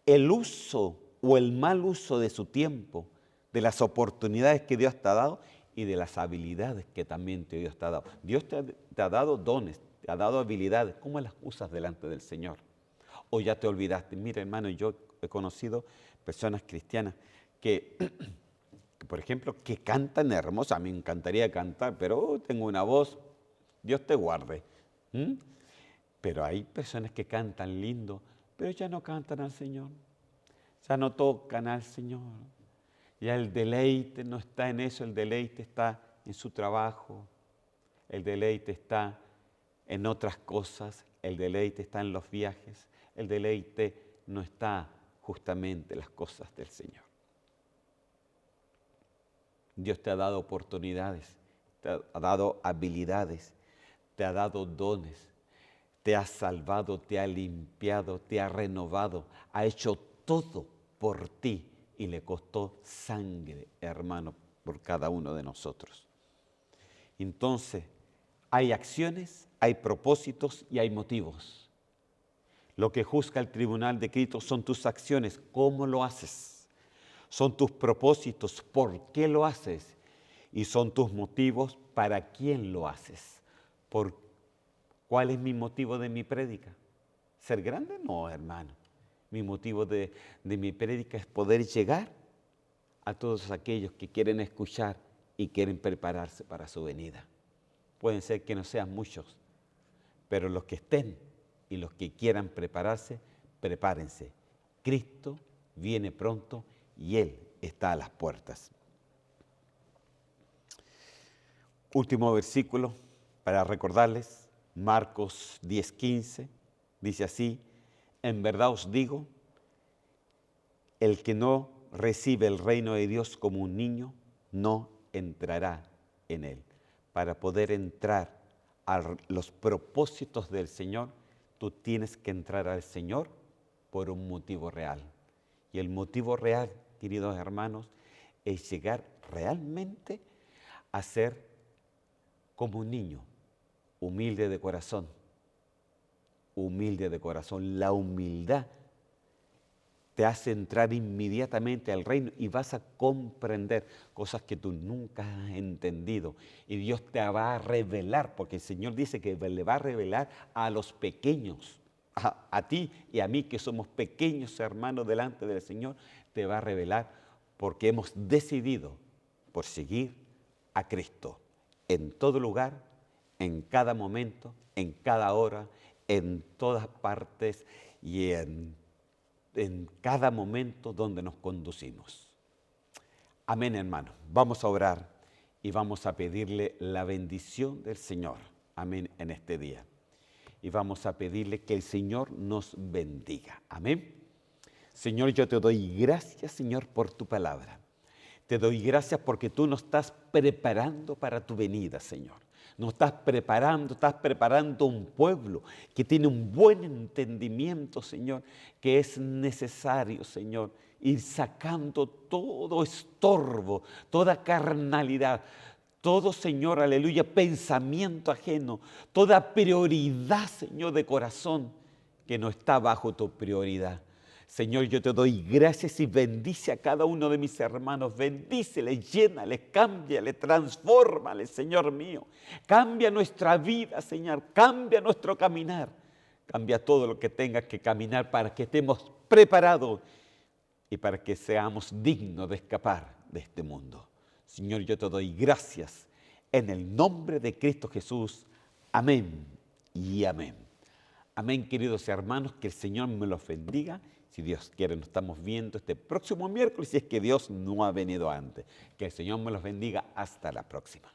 El uso o el mal uso de su tiempo, de las oportunidades que Dios te ha dado y de las habilidades que también Dios te ha dado. Dios te ha dado dones, te ha dado habilidades. ¿Cómo las usas delante del Señor? O ya te olvidaste. Mira, hermano, yo he conocido personas cristianas que por ejemplo, que cantan hermoso. A mí me encantaría cantar, pero tengo una voz, Dios te guarde. ¿Mm? Pero hay personas que cantan lindo, pero ya no cantan al Señor, ya no tocan al Señor. Ya el deleite no está en eso, el deleite está en su trabajo, el deleite está en otras cosas, el deleite está en los viajes, el deleite no está justamente en las cosas del Señor. Dios te ha dado oportunidades, te ha dado habilidades, te ha dado dones, te ha salvado, te ha limpiado, te ha renovado, ha hecho todo por ti y le costó sangre, hermano, por cada uno de nosotros. Entonces, hay acciones, hay propósitos y hay motivos. Lo que juzga el tribunal de Cristo son tus acciones, cómo lo haces. Son tus propósitos, por qué lo haces. Y son tus motivos, para quién lo haces. ¿Cuál es mi motivo de mi prédica? ¿Ser grande? No, hermano. Mi motivo de mi prédica es poder llegar a todos aquellos que quieren escuchar y quieren prepararse para su venida. Pueden ser que no sean muchos, pero los que estén y los que quieran prepararse, prepárense. Cristo viene pronto y Él está a las puertas. Último versículo para recordarles, Marcos 10:15, dice así: en verdad os digo, el que no recibe el reino de Dios como un niño, no entrará en él. Para poder entrar a los propósitos del Señor, tú tienes que entrar al Señor por un motivo real. Y el motivo real, queridos hermanos, es llegar realmente a ser como un niño, humilde de corazón. Humilde de corazón. La humildad te hace entrar inmediatamente al reino y vas a comprender cosas que tú nunca has entendido. Y Dios te va a revelar, porque el Señor dice que le va a revelar a los pequeños, a ti y a mí que somos pequeños hermanos delante del Señor, te va a revelar porque hemos decidido por seguir a Cristo en todo lugar, en cada momento, en cada hora, en todas partes y en cada momento donde nos conducimos. Amén, hermanos. Vamos a orar y vamos a pedirle la bendición del Señor. Amén, en este día. Y vamos a pedirle que el Señor nos bendiga. Amén. Señor, yo te doy gracias, Señor, por tu palabra. Te doy gracias porque tú nos estás preparando para tu venida, Señor. Nos estás preparando un pueblo que tiene un buen entendimiento, Señor, que es necesario, Señor, ir sacando todo estorbo, toda carnalidad, todo, Señor, aleluya, pensamiento ajeno, toda prioridad, Señor, de corazón que no está bajo tu prioridad. Señor, yo te doy gracias y bendice a cada uno de mis hermanos. Bendícele, llénale, cámbiale, transfórmale, Señor mío. Cambia nuestra vida, Señor. Cambia nuestro caminar. Cambia todo lo que tenga que caminar para que estemos preparados y para que seamos dignos de escapar de este mundo. Señor, yo te doy gracias en el nombre de Cristo Jesús. Amén y amén. Amén, queridos hermanos, que el Señor me los bendiga. Si Dios quiere, nos estamos viendo este próximo miércoles, si es que Dios no ha venido antes. Que el Señor me los bendiga. Hasta la próxima.